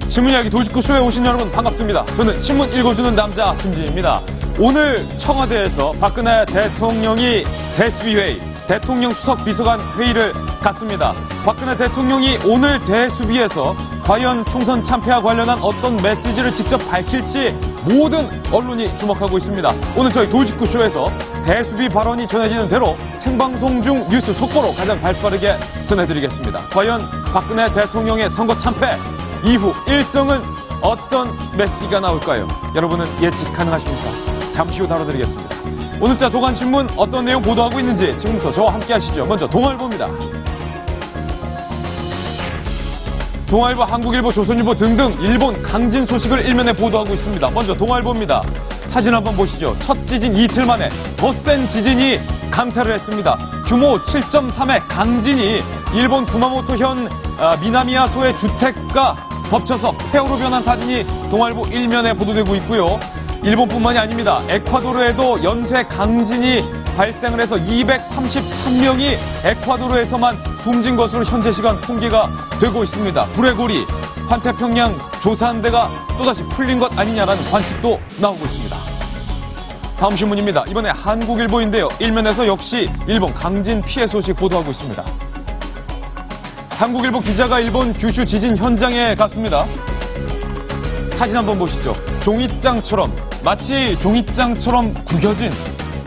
신문 이야기 도지코쇼에 오신 여러분 반갑습니다. 저는 신문 읽어주는 남자 김진입니다. 오늘 청와대에서 박근혜 대통령이 대수비회의, 대통령 수석 비서관 회의를 갖습니다. 박근혜 대통령이 오늘 대수비에서 과연 총선 참패와 관련한 어떤 메시지를 직접 밝힐지 모든 언론이 주목하고 있습니다. 오늘 저희 도지코쇼에서 대수비 발언이 전해지는 대로 생방송 중 뉴스 속보로 가장 발빠르게 전해드리겠습니다. 과연 박근혜 대통령의 선거 참패 이후 일정은 어떤 메시지가 나올까요? 여러분은 예측 가능하십니까? 잠시 후 다뤄드리겠습니다. 오늘자 도관신문 어떤 내용 보도하고 있는지 지금부터 저와 함께 하시죠. 먼저 동아일보입니다. 동아일보, 한국일보, 조선일보 등등 일본 강진 소식을 일면에 보도하고 있습니다. 먼저 동아일보입니다. 사진 한번 보시죠. 첫 지진 이틀 만에 더 센 지진이 강타를 했습니다. 규모 7.3의 강진이 일본 구마모토현 미나미야소의 주택과 덮쳐서 폐허로 변한 사진이 동아일보 일면에 보도되고 있고요. 일본뿐만이 아닙니다. 에콰도르에도 연쇄 강진이 발생을 해서 233명이 에콰도르에서만 숨진 것으로 현재 시간 통계가 되고 있습니다. 불의 고리, 환태평양 조사한대가 또다시 풀린 것 아니냐라는 관측도 나오고 있습니다. 다음 신문입니다. 이번에 한국일보인데요. 일면에서 역시 일본 강진 피해 소식 보도하고 있습니다. 한국일보 기자가 일본 규슈 지진 현장에 갔습니다. 사진 한번 보시죠. 종이장처럼, 마치 종이장처럼 구겨진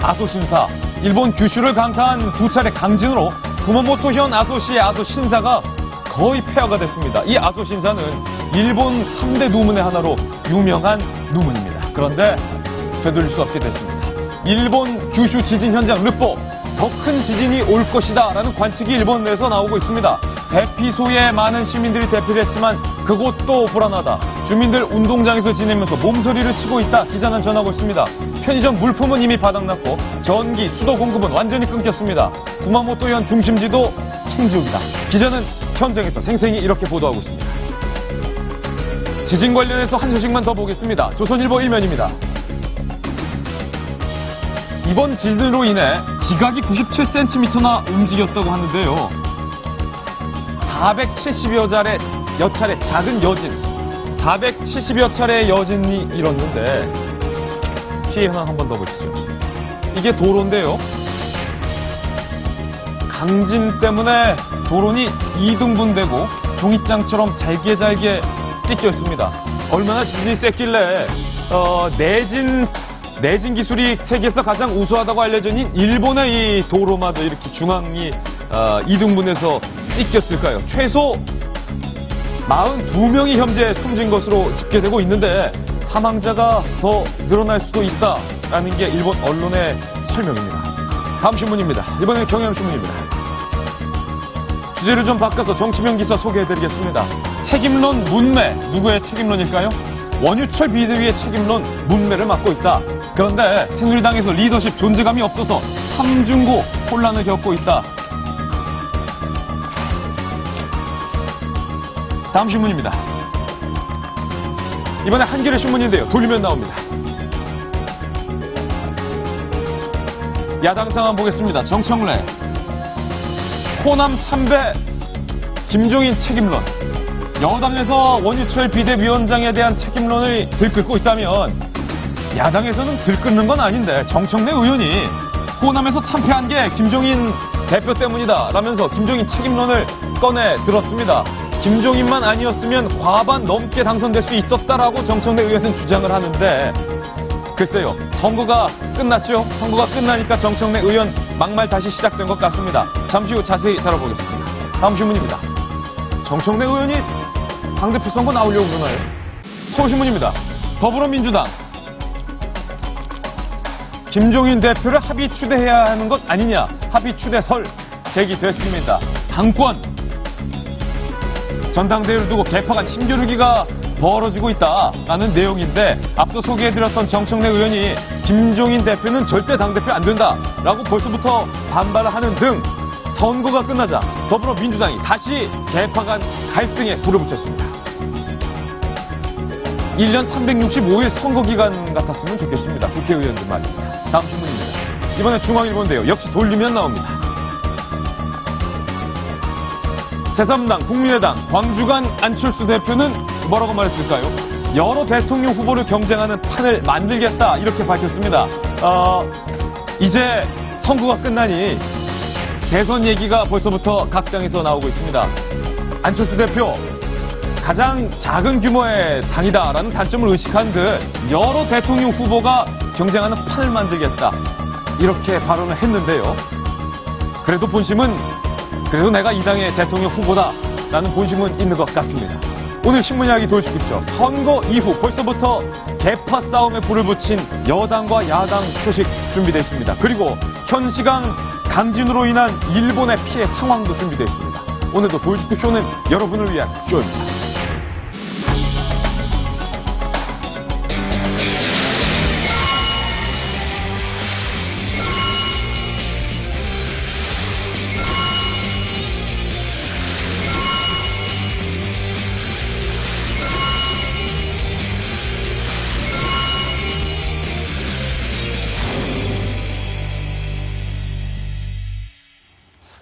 아소신사. 일본 규슈를 강타한 두 차례 강진으로 구마모토현 아소시의 아소신사가 거의 폐허가 됐습니다. 이 아소신사는 일본 3대 누문의 하나로 유명한 누문입니다. 그런데 되돌릴 수 없게 됐습니다. 일본 규슈 지진 현장 르포, 더 큰 지진이 올 것이다 라는 관측이 일본 내에서 나오고 있습니다. 대피소에 많은 시민들이 대피를 했지만 그곳도 불안하다. 주민들 운동장에서 지내면서 몸서리를 치고 있다. 기자는 전하고 있습니다. 편의점 물품은 이미 바닥났고 전기, 수도 공급은 완전히 끊겼습니다. 구마모토현 중심지도 생지옥이다. 기자는 현장에서 생생히 이렇게 보도하고 있습니다. 지진 관련해서 한 소식만 더 보겠습니다. 조선일보 일면입니다. 이번 지진으로 인해 지각이 97cm나 움직였다고 하는데요. 470여 차례 작은 여진, 470여 차례의 여진이 일었는데 피해 현황 한 번 더 보시죠. 이게 도로인데요. 강진 때문에 도로니 2등분되고 종이장처럼 잘게 찢겨 있습니다. 얼마나 지진이 셌길래 내진 기술이 세계에서 가장 우수하다고 알려진 일본의 이 도로마저 이렇게 중앙이 2등분해서 찢겼을까요? 최소 42명이 현재 숨진 것으로 집계되고 있는데 사망자가 더 늘어날 수도 있다라는 게 일본 언론의 설명입니다. 다음 신문입니다. 이번엔 경향신문입니다. 주제를 좀 바꿔서 정치면 기사 소개해드리겠습니다. 책임론 문매, 누구의 책임론일까요? 원유철 비대위의 책임론 문매를 맡고 있다. 그런데 새누리당에서 리더십 존재감이 없어서 삼중고 혼란을 겪고 있다. 다음 신문입니다. 이번에 한겨레 신문인데요. 돌리면 나옵니다. 야당 상황 보겠습니다. 정청래, 호남 참배, 김종인 책임론. 여당에서 원유철 비대위원장에 대한 책임론을 들끓고 있다면 야당에서는 들끓는 건 아닌데 정청래 의원이 호남에서 참패한 게 김종인 대표 때문이다 라면서 김종인 책임론을 꺼내 들었습니다. 김종인만 아니었으면 과반 넘게 당선될 수 있었다라고 정청래 의원은 주장을 하는데 글쎄요. 선거가 끝났죠. 선거가 끝나니까 정청래 의원 막말 다시 시작된 것 같습니다. 잠시 후 자세히 다뤄보겠습니다. 다음 신문입니다. 정청래 의원이 당대표 선거 나오려고 그러나요? 서울신문입니다. 더불어민주당 김종인 대표를 합의 추대해야 하는 것 아니냐. 합의 추대설 제기됐습니다. 당권 전당대회를 두고 개파간 힘겨루기가 벌어지고 있다라는 내용인데 앞서 소개해드렸던 정청래 의원이 김종인 대표는 절대 당대표 안 된다라고 벌써부터 반발을 하는 등 선거가 끝나자 더불어민주당이 다시 개파 간 갈등에 불을 붙였습니다. 1년 365일 선거 기간 같았으면 좋겠습니다. 국회의원들 말입니다. 다음 신문입니다. 이번에 중앙일보인데요. 역시 돌리면 나옵니다. 제3당 국민의당 광주관 안철수 대표는 뭐라고 말했을까요? 여러 대통령 후보를 경쟁하는 판을 만들겠다 이렇게 밝혔습니다. 이제 선거가 끝나니 대선 얘기가 벌써부터 각장에서 나오고 있습니다. 안철수 대표 가장 작은 규모의 당이다라는 단점을 의식한 듯 여러 대통령 후보가 경쟁하는 판을 만들겠다 이렇게 발언을 했는데요. 그래도 내가 이 당의 대통령 후보다라는 본심은 있는 것 같습니다. 오늘 신문 이야기 도와주십시오. 선거 이후 벌써부터 개파 싸움에 불을 붙인 여당과 야당 소식 준비되어 있습니다. 그리고 현 시간 강진으로 인한 일본의 피해 상황도 준비되어 있습니다. 오늘도 도와주십시오 쇼는 여러분을 위한 쇼입니다.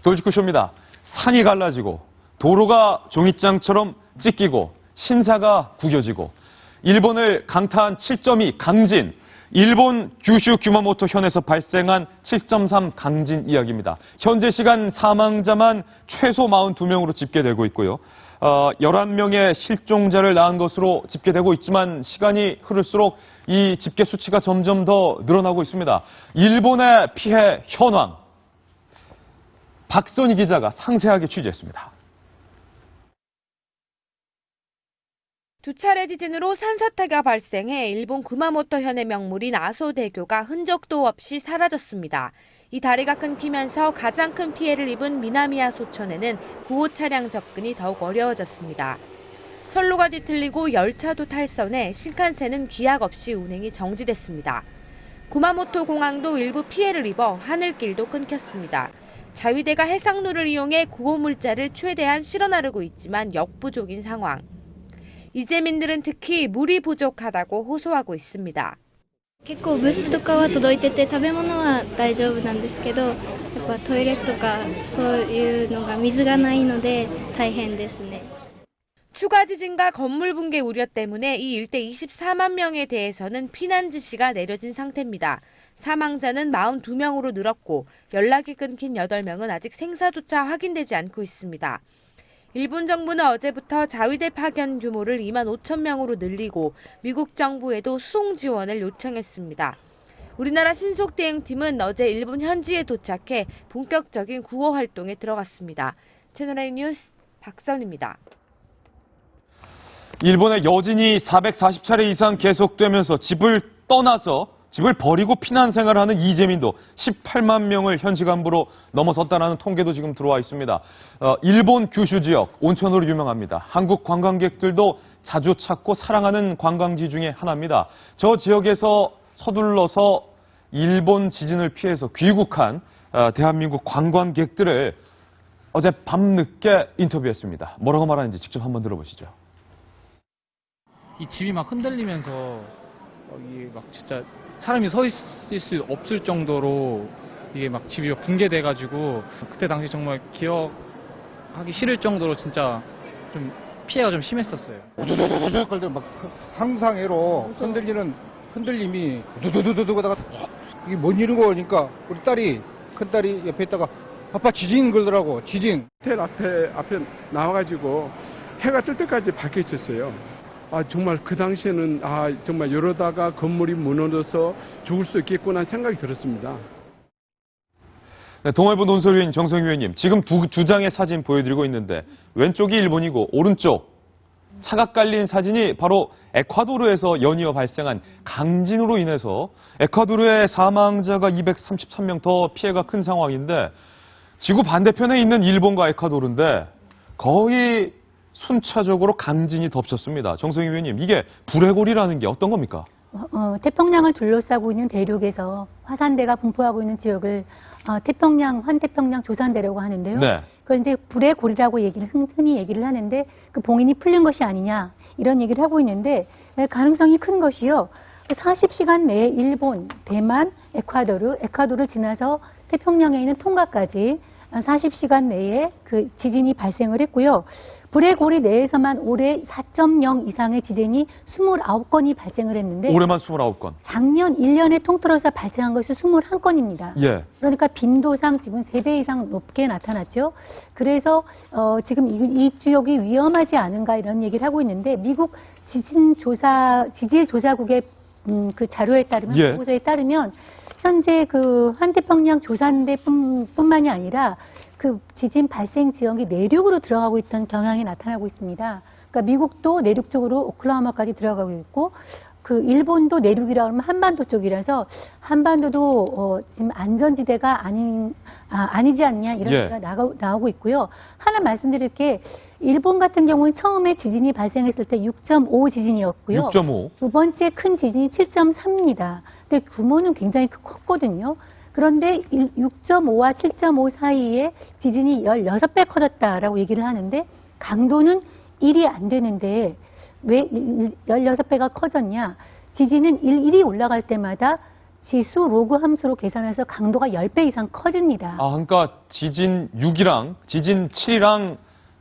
돌직구쇼입니다. 산이 갈라지고 도로가 종잇장처럼 찢기고 신사가 구겨지고 일본을 강타한 7.2 강진, 일본 규슈 규마모토 현에서 발생한 7.3 강진 이야기입니다. 현재 시간 사망자만 최소 42명으로 집계되고 있고요. 11명의 실종자를 낳은 것으로 집계되고 있지만 시간이 흐를수록 이 집계 수치가 점점 더 늘어나고 있습니다. 일본의 피해 현황, 박선희 기자가 상세하게 취재했습니다. 두 차례 지진으로 산사태가 발생해 일본 구마모토현의 명물인 아소대교가 흔적도 없이 사라졌습니다. 이 다리가 끊기면서 가장 큰 피해를 입은 미나미야 소천에는 구호 차량 접근이 더욱 어려워졌습니다. 선로가 뒤틀리고 열차도 탈선해 신칸센은 기약 없이 운행이 정지됐습니다. 구마모토 공항도 일부 피해를 입어 하늘길도 끊겼습니다. 자위대가 해상로를 이용해 구호물자를 최대한 실어 나르고 있지만 역부족인 상황. 이재민들은 특히 물이 부족하다고 호소하고 있습니다. 結構物資とかは届いてて食べ物は大丈夫なんですけど、やっぱトイレとかそういうのが水がないので大変ですね. 추가 지진과 건물 붕괴 우려 때문에 이 일대 24만 명에 대해서는 피난 지시가 내려진 상태입니다. 사망자는 42명으로 늘었고 연락이 끊긴 8명은 아직 생사조차 확인되지 않고 있습니다. 일본 정부는 어제부터 자위대 파견 규모를 2만 5천 명으로 늘리고 미국 정부에도 수송 지원을 요청했습니다. 우리나라 신속대응팀은 어제 일본 현지에 도착해 본격적인 구호 활동에 들어갔습니다. 채널A 뉴스 박선입니다. 일본의 여진이 440차례 이상 계속되면서 집을 버리고 피난 생활을 하는 이재민도 18만 명을 현지 간부로 넘어섰다는 통계도 지금 들어와 있습니다. 일본 규슈 지역, 온천으로 유명합니다. 한국 관광객들도 자주 찾고 사랑하는 관광지 중에 하나입니다. 저 지역에서 서둘러서 일본 지진을 피해서 귀국한 대한민국 관광객들을 어제 밤늦게 인터뷰했습니다. 뭐라고 말하는지 직접 한번 들어보시죠. 이 집이 막 흔들리면서 이게 막 진짜 사람이 서 있을 수 없을 정도로 이게 막 집이 붕괴돼가지고 그때 당시 정말 기억하기 싫을 정도로 진짜 좀 피해가 좀 심했었어요. 우두두두두두 막 상상외로 흔들림이 우두두두두두다가 이게 뭔 일인 거니까 우리 큰 딸이 옆에 있다가 아빠 지진 걸더라고. 지진. 호텔 앞에 나와가지고 해가 뜰 때까지 박혀 있었어요. 정말 그 당시에는 정말 이러다가 건물이 무너져서 죽을 수도 있겠구나 생각이 들었습니다. 네, 동아일보 논설위원 정성희 위원님, 지금 두 장의 사진 보여드리고 있는데 왼쪽이 일본이고 오른쪽 차가 깔린 사진이 바로 에콰도르에서 연이어 발생한 강진으로 인해서 에콰도르의 사망자가 233명, 더 피해가 큰 상황인데 지구 반대편에 있는 일본과 에콰도르인데 거의 순차적으로 강진이 덮쳤습니다. 정성희 위원님, 이게 불의 골이라는 게 어떤 겁니까? 태평양을 둘러싸고 있는 대륙에서 화산대가 분포하고 있는 지역을 환태평양 조산대라고 하는데요. 네. 그런데 불의 골이라고 흔히 얘기를 하는데 그 봉인이 풀린 것이 아니냐 이런 얘기를 하고 있는데 가능성이 큰 것이요. 40시간 내에 일본, 대만, 에콰도르를 지나서 태평양에 있는 톤가까지 40시간 내에 그 지진이 발생을 했고요. 불의 고리 내에서만 올해 4.0 이상의 지진이 29건이 발생을 했는데 올해만 29건. 작년 1년에 통틀어서 발생한 것이 21건입니다. 예. 그러니까 빈도상 지금 3배 이상 높게 나타났죠. 그래서 지금 이 지역이 위험하지 않은가 이런 얘기를 하고 있는데 미국 지질조사국의 그 자료에 따르면 예. 보고서에 따르면 현재 그 환태평양 조산대 뿐만이 아니라 그 지진 발생 지역이 내륙으로 들어가고 있던 경향이 나타나고 있습니다. 그러니까 미국도 내륙 쪽으로 오클라호마까지 들어가고 있고 그 일본도 내륙이라 그러면 한반도 쪽이라서 한반도도 지금 안전지대가 아니지 않냐 이런 예. 얘기가 나오고 있고요. 하나 말씀드릴 게 일본 같은 경우는 처음에 지진이 발생했을 때 6.5 지진이었고요. 6.5. 두 번째 큰 지진이 7.3입니다. 근데 규모는 굉장히 컸거든요. 그런데 6.5와 7.5 사이에 지진이 16배 커졌다라고 얘기를 하는데 강도는 1이 안 되는데 왜 16배가 커졌냐? 지진은 1이 올라갈 때마다 지수 로그 함수로 계산해서 강도가 10배 이상 커집니다. 아, 그러니까 지진 6이랑 지진 7이랑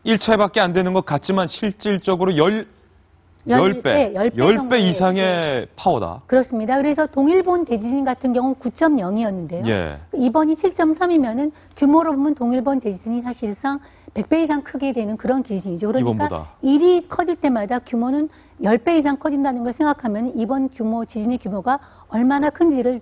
1차밖에 안 되는 것 같지만 실질적으로 10배 정도의 이상의 파워다. 그렇습니다. 그래서 동일본 대지진 같은 경우는 9.0이었는데요. 예. 이번이 7.3이면은 규모로 보면 동일본 대지진이 사실상 100배 이상 크게 되는 그런 지진이죠. 그러니까 이번보다. 1이 커질 때마다 규모는 10배 이상 커진다는 걸 생각하면 이번 지진의 규모가 얼마나 큰지를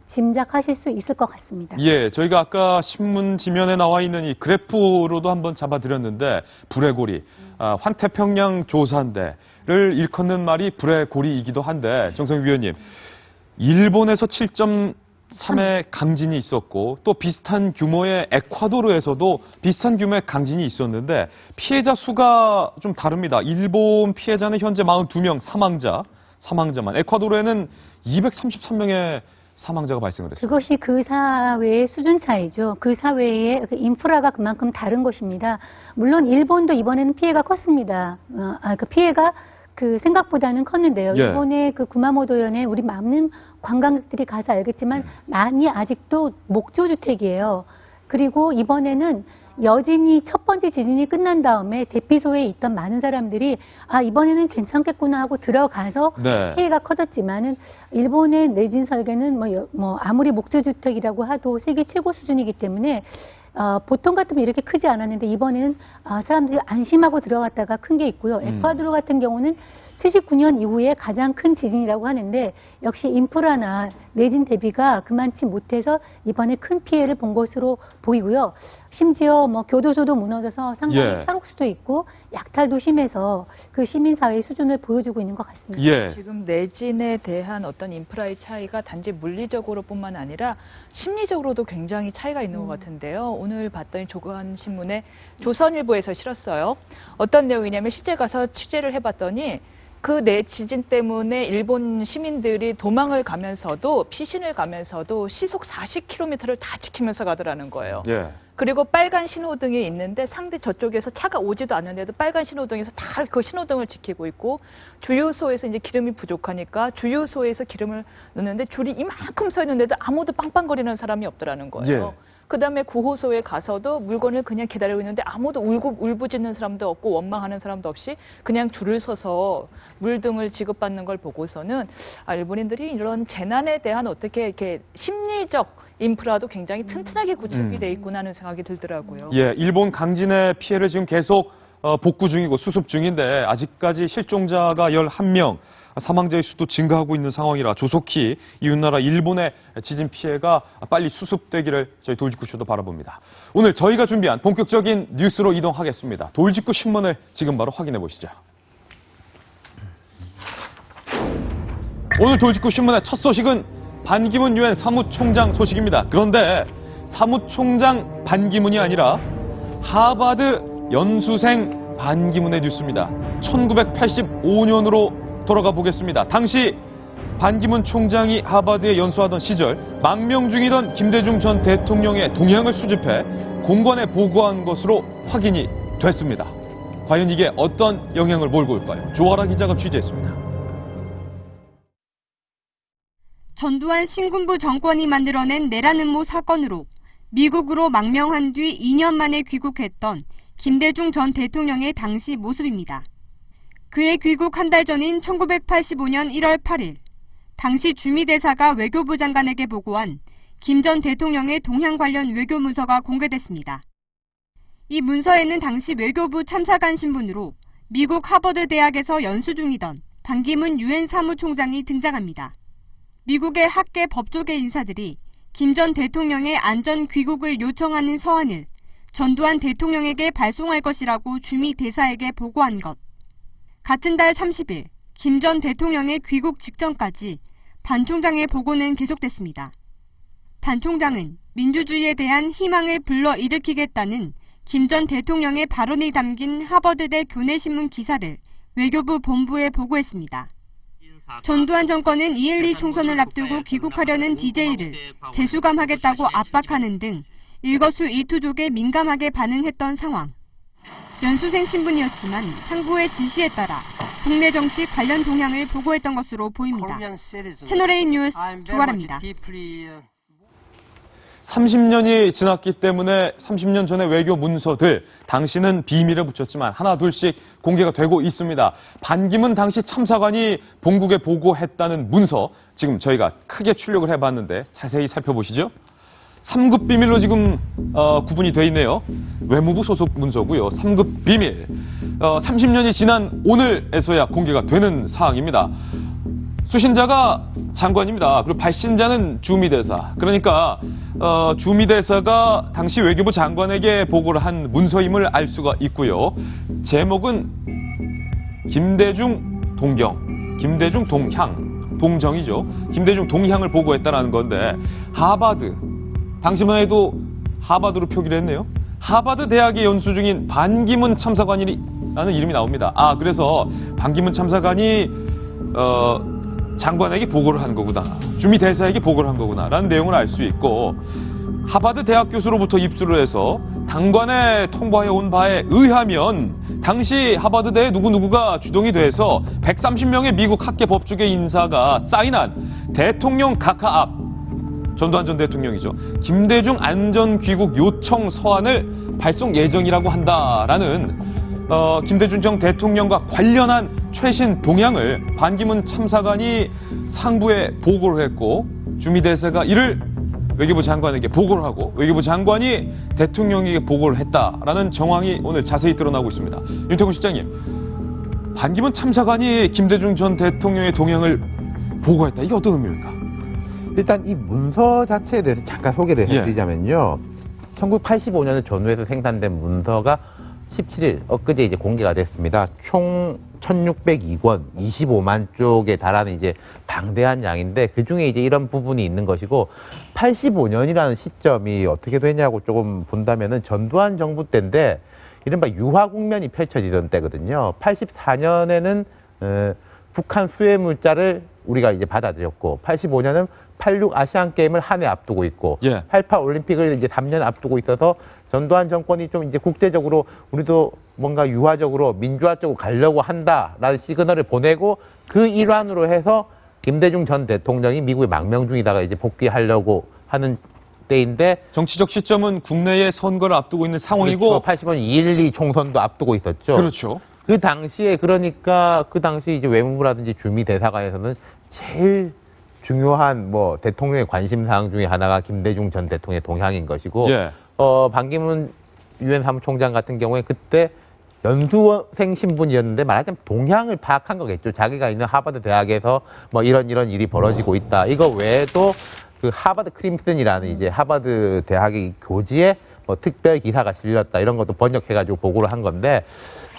짐작하실 수 있을 것 같습니다. 예, 저희가 아까 신문 지면에 나와 있는 이 그래프로도 한번 잡아드렸는데 불의 고리, 환태평양 조산대를 일컫는 말이 불의 고리이기도 한데 정성희 위원님, 일본에서 7.3의 강진이 있었고 또 비슷한 규모의 에콰도르에서도 비슷한 규모의 강진이 있었는데 피해자 수가 좀 다릅니다. 일본 피해자는 현재 42명 사망자만, 에콰도르에는 233명의 사망자가 발생을 했습니다. 그것이 그 사회의 수준 차이죠. 그 사회의 그 인프라가 그만큼 다른 것입니다. 물론 일본도 이번에는 피해가 컸습니다. 그 피해가 그 생각보다는 컸는데요. 예. 일본의 그 구마모토현에 우리 많은 관광객들이 가서 알겠지만 많이 아직도 목조주택이에요. 그리고 이번에는 여진이 첫 번째 지진이 끝난 다음에 대피소에 있던 많은 사람들이 이번에는 괜찮겠구나 하고 들어가서 네. 피해가 커졌지만은 일본의 내진 설계는 아무리 목조주택이라고 해도 세계 최고 수준이기 때문에 보통 같으면 이렇게 크지 않았는데 이번에는 사람들이 안심하고 들어갔다가 큰 게 있고요. 에콰도르 같은 경우는 79년 이후에 가장 큰 지진이라고 하는데 역시 인프라나 내진 대비가 그만치 못해서 이번에 큰 피해를 본 것으로 보이고요. 심지어 교도소도 무너져서 상당히 탈옥수도 있고 약탈도 심해서 그 시민사회의 수준을 보여주고 있는 것 같습니다. 예. 지금 내진에 대한 어떤 인프라의 차이가 단지 물리적으로뿐만 아니라 심리적으로도 굉장히 차이가 있는 것 같은데요. 오늘 봤더니 조간신문에 조선일보에서 실었어요. 어떤 내용이냐면 실제 가서 취재를 해봤더니 그 지진 때문에 일본 시민들이 도망을 가면서도 피신을 가면서도 시속 40km를 다 지키면서 가더라는 거예요. 예. 그리고 빨간 신호등이 있는데 상대 저쪽에서 차가 오지도 않는데도 빨간 신호등에서 다 그 신호등을 지키고 있고 주유소에서 이제 기름이 부족하니까 주유소에서 기름을 넣는데 줄이 이만큼 서 있는데도 아무도 빵빵거리는 사람이 없더라는 거예요. 예. 그다음에 구호소에 가서도 물건을 그냥 기다리고 있는데 아무도 울부짖는 사람도 없고 원망하는 사람도 없이 그냥 줄을 서서 물등을 지급받는 걸 보고서는 일본인들이 이런 재난에 대한 어떻게 이렇게 심리적 인프라도 굉장히 튼튼하게 구축이 돼 있구나 하는 생각이 들더라고요. 예, 일본 강진의 피해를 지금 계속 복구 중이고 수습 중인데 아직까지 실종자가 11명, 사망자의 수도 증가하고 있는 상황이라 조속히 이웃나라 일본의 지진 피해가 빨리 수습되기를 저희 돌직구쇼도 바라봅니다. 오늘 저희가 준비한 본격적인 뉴스로 이동하겠습니다. 돌직구 신문을 지금 바로 확인해 보시죠. 오늘 돌직구 신문의 첫 소식은 반기문 유엔 사무총장 소식입니다. 그런데 사무총장 반기문이 아니라 하버드 연수생 반기문의 뉴스입니다. 1985년으로 돌아가 보겠습니다. 당시 반기문 총장이 하버드에 연수하던 시절 망명 중이던 김대중 전 대통령의 동향을 수집해 공관에 보고한 것으로 확인이 됐습니다. 과연 이게 어떤 영향을 몰고 올까요? 조아라 기자가 취재했습니다. 전두환 신군부 정권이 만들어낸 내란 음모 사건으로 미국으로 망명한 뒤 2년 만에 귀국했던 김대중 전 대통령의 당시 모습입니다. 그의 귀국 한 달 전인 1985년 1월 8일, 당시 주미대사가 외교부 장관에게 보고한 김 전 대통령의 동향 관련 외교 문서가 공개됐습니다. 이 문서에는 당시 외교부 참사관 신분으로 미국 하버드 대학에서 연수 중이던 반기문 유엔 사무총장이 등장합니다. 미국의 학계 법조계 인사들이 김 전 대통령의 안전 귀국을 요청하는 서한을 전두환 대통령에게 발송할 것이라고 주미 대사에게 보고한 것. 같은 달 30일 김 전 대통령의 귀국 직전까지 반 총장의 보고는 계속됐습니다. 반 총장은 민주주의에 대한 희망을 불러일으키겠다는 김 전 대통령의 발언이 담긴 하버드대 교내신문 기사를 외교부 본부에 보고했습니다. 전두환 정권은 2.12 총선을 앞두고 귀국하려는 DJ를 재수감하겠다고 압박하는 등 일거수일투족에 민감하게 반응했던 상황. 연수생 신분이었지만 상부의 지시에 따라 국내 정치 관련 동향을 보고했던 것으로 보입니다. 채널A 뉴스 조가라입니다. 30년이 지났기 때문에 30년 전의 외교 문서들 당시는 비밀에 붙였지만 하나 둘씩 공개가 되고 있습니다. 반기문 당시 참사관이 본국에 보고했다는 문서 지금 저희가 크게 출력을 해봤는데 자세히 살펴보시죠. 3급 비밀로 지금 구분이 돼 있네요. 외무부 소속 문서고요. 3급 비밀. 30년이 지난 오늘에서야 공개가 되는 사항입니다. 수신자가 장관입니다. 그리고 발신자는 주미대사. 그러니까 주미대사가 당시 외교부 장관에게 보고를 한 문서임을 알 수가 있고요. 제목은 김대중 동경, 김대중 동향, 동정이죠. 김대중 동향을 보고했다는 건데 하버드, 당시만 해도 하버드로 표기를 했네요. 하버드 대학에 연수 중인 반기문 참사관이라는 이름이 나옵니다. 그래서 반기문 참사관이 장관에게 보고를 한 거구나. 주미 대사에게 보고를 한 거구나. 라는 내용을 알 수 있고 하버드 대학 교수로부터 입수를 해서 당관에 통보하여 온 바에 의하면 당시 하버드대에 누구누구가 주동이 돼서 130명의 미국 학계 법조계 인사가 사인한 대통령 각하 앞 전두환 전 대통령이죠. 김대중 안전 귀국 요청 서한을 발송 예정이라고 한다라는 김대중 전 대통령과 관련한 최신 동향을 반기문 참사관이 상부에 보고를 했고 주미대사가 이를 외교부 장관에게 보고를 하고 외교부 장관이 대통령에게 보고를 했다라는 정황이 오늘 자세히 드러나고 있습니다. 윤태곤 실장님, 반기문 참사관이 김대중 전 대통령의 동향을 보고했다. 이게 어떤 의미입니까? 일단 이 문서 자체에 대해서 잠깐 소개를 해드리자면요. 1985년에 전후에서 생산된 문서가 17일 엊그제 이제 공개가 됐습니다. 총 1602권 25만 쪽에 달하는 이제 방대한 양인데 그 중에 이제 이런 부분이 있는 것이고 85년이라는 시점이 어떻게 되냐고 조금 본다면은 전두환 정부 때인데 이른바 유화 국면이 펼쳐지던 때거든요. 84년에는 북한 수해 물자를 우리가 이제 받아들였고 85년은 86 아시안 게임을 한 해 앞두고 있고 88 올림픽을 이제 3년 앞두고 있어서 전두환 정권이 좀 이제 국제적으로 우리도 뭔가 유화적으로 민주화적으로 가려고 한다라는 시그널을 보내고 그 일환으로 해서 김대중 전 대통령이 미국에 망명 중이다가 이제 복귀하려고 하는 때인데 정치적 시점은 국내의 선거를 앞두고 있는 상황이고 그렇죠. 85년 2.12 총선도 앞두고 있었죠. 그렇죠. 그 당시에 그러니까 그 당시 이제 외무부라든지 주미 대사관에서는 제일 중요한 뭐 대통령의 관심 사항 중에 하나가 김대중 전 대통령의 동향인 것이고 반기문 유엔 사무총장 같은 경우에 그때 연수생 신분이었는데 말하자면 동향을 파악한 거겠죠. 자기가 있는 하버드 대학에서 뭐 이런 일이 벌어지고 있다. 이거 외에도 그 하버드 크림슨이라는 이제 하버드 대학의 교지에 뭐 특별 기사가 실렸다. 이런 것도 번역해가지고 보고를 한 건데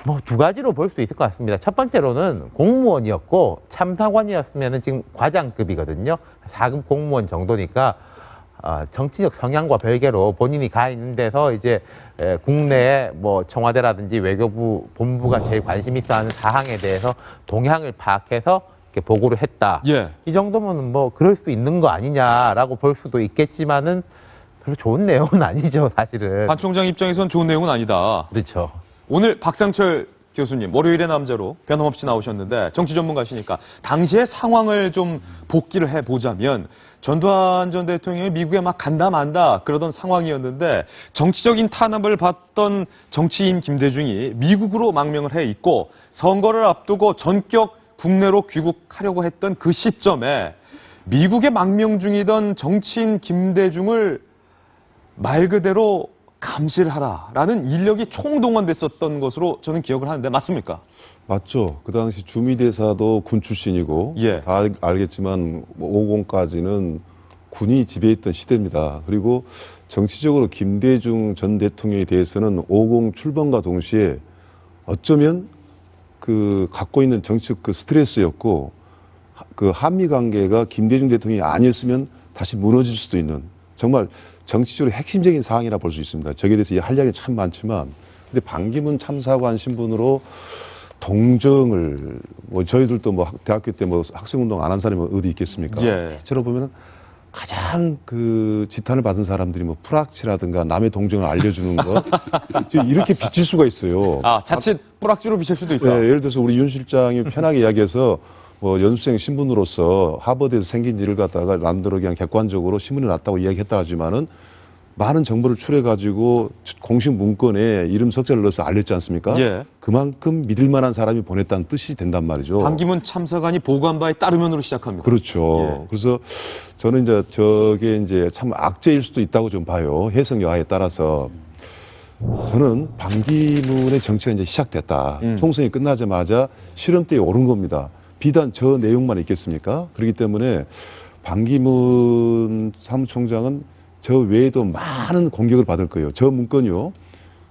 뭐 두 가지로 볼 수 있을 것 같습니다. 첫 번째로는 공무원이었고 참사관이었으면 지금 과장급이거든요. 4급 공무원 정도니까 정치적 성향과 별개로 본인이 가 있는 데서 이제 국내에 뭐 청와대라든지 외교부 본부가 제일 관심 있어 하는 사항에 대해서 동향을 파악해서 이렇게 보고를 했다. 이 정도면 뭐 그럴 수 있는 거 아니냐라고 볼 수도 있겠지만은 별로 좋은 내용은 아니죠, 사실은. 반 총장 입장에서는 좋은 내용은 아니다. 그렇죠. 오늘 박상철 교수님, 월요일의 남자로 변함없이 나오셨는데 정치 전문가시니까 당시의 상황을 좀 복기를 해보자면 전두환 전 대통령이 미국에 막 간다 만다 그러던 상황이었는데 정치적인 탄압을 받던 정치인 김대중이 미국으로 망명을 해 있고 선거를 앞두고 전격 국내로 귀국하려고 했던 그 시점에 미국에 망명 중이던 정치인 김대중을 말 그대로 감시를 하라라는 인력이 총동원됐었던 것으로 저는 기억을 하는데 맞습니까? 맞죠. 그 당시 주미대사도 군 출신이고 예. 다 알겠지만 50까지는 군이 지배했던 시대입니다. 그리고 정치적으로 김대중 전 대통령에 대해서는 50 출범과 동시에 어쩌면 그 갖고 있는 정치적 그 스트레스였고 그 한미 관계가 김대중 대통령이 아니었으면 다시 무너질 수도 있는 정말 정치적으로 핵심적인 사항이라 볼 수 있습니다. 저기에 대해서 할 이야기 참 많지만 근데 반기문 참사관 신분으로 동정을 뭐 저희들도 뭐 대학교 때 뭐 학생운동 안 한 사람이 어디 있겠습니까? 예. 저로 보면은 가장 그 지탄을 받은 사람들이 뭐 프락치라든가 남의 동정을 알려주는 거 이렇게 비칠 수가 있어요. 아 자칫 뿌락지로 비칠 수도 있다. 네, 예를 들어서 우리 윤 실장이 편하게 이야기해서 뭐 연수생 신분으로서 하버드에서 생긴 일을 갖다가 남들에게 그냥 객관적으로 신문에 났다고 이야기했다 하지만은 많은 정보를 추려가지고 공식 문건에 이름 석자를 넣어서 알렸지 않습니까? 예. 그만큼 믿을 만한 사람이 보냈다는 뜻이 된단 말이죠. 반기문 참사관이 보고한 바에 따르면으로 시작합니다. 그렇죠. 예. 그래서 저는 이제 저게 이제 참 악재일 수도 있다고 좀 봐요. 해석 여하에 따라서. 저는 반기문의 정치가 이제 시작됐다. 총선이 끝나자마자 실험대에 오른 겁니다. 비단 저 내용만 있겠습니까? 그렇기 때문에 반기문 사무총장은 저 외에도 많은 공격을 받을 거예요. 저 문건이요.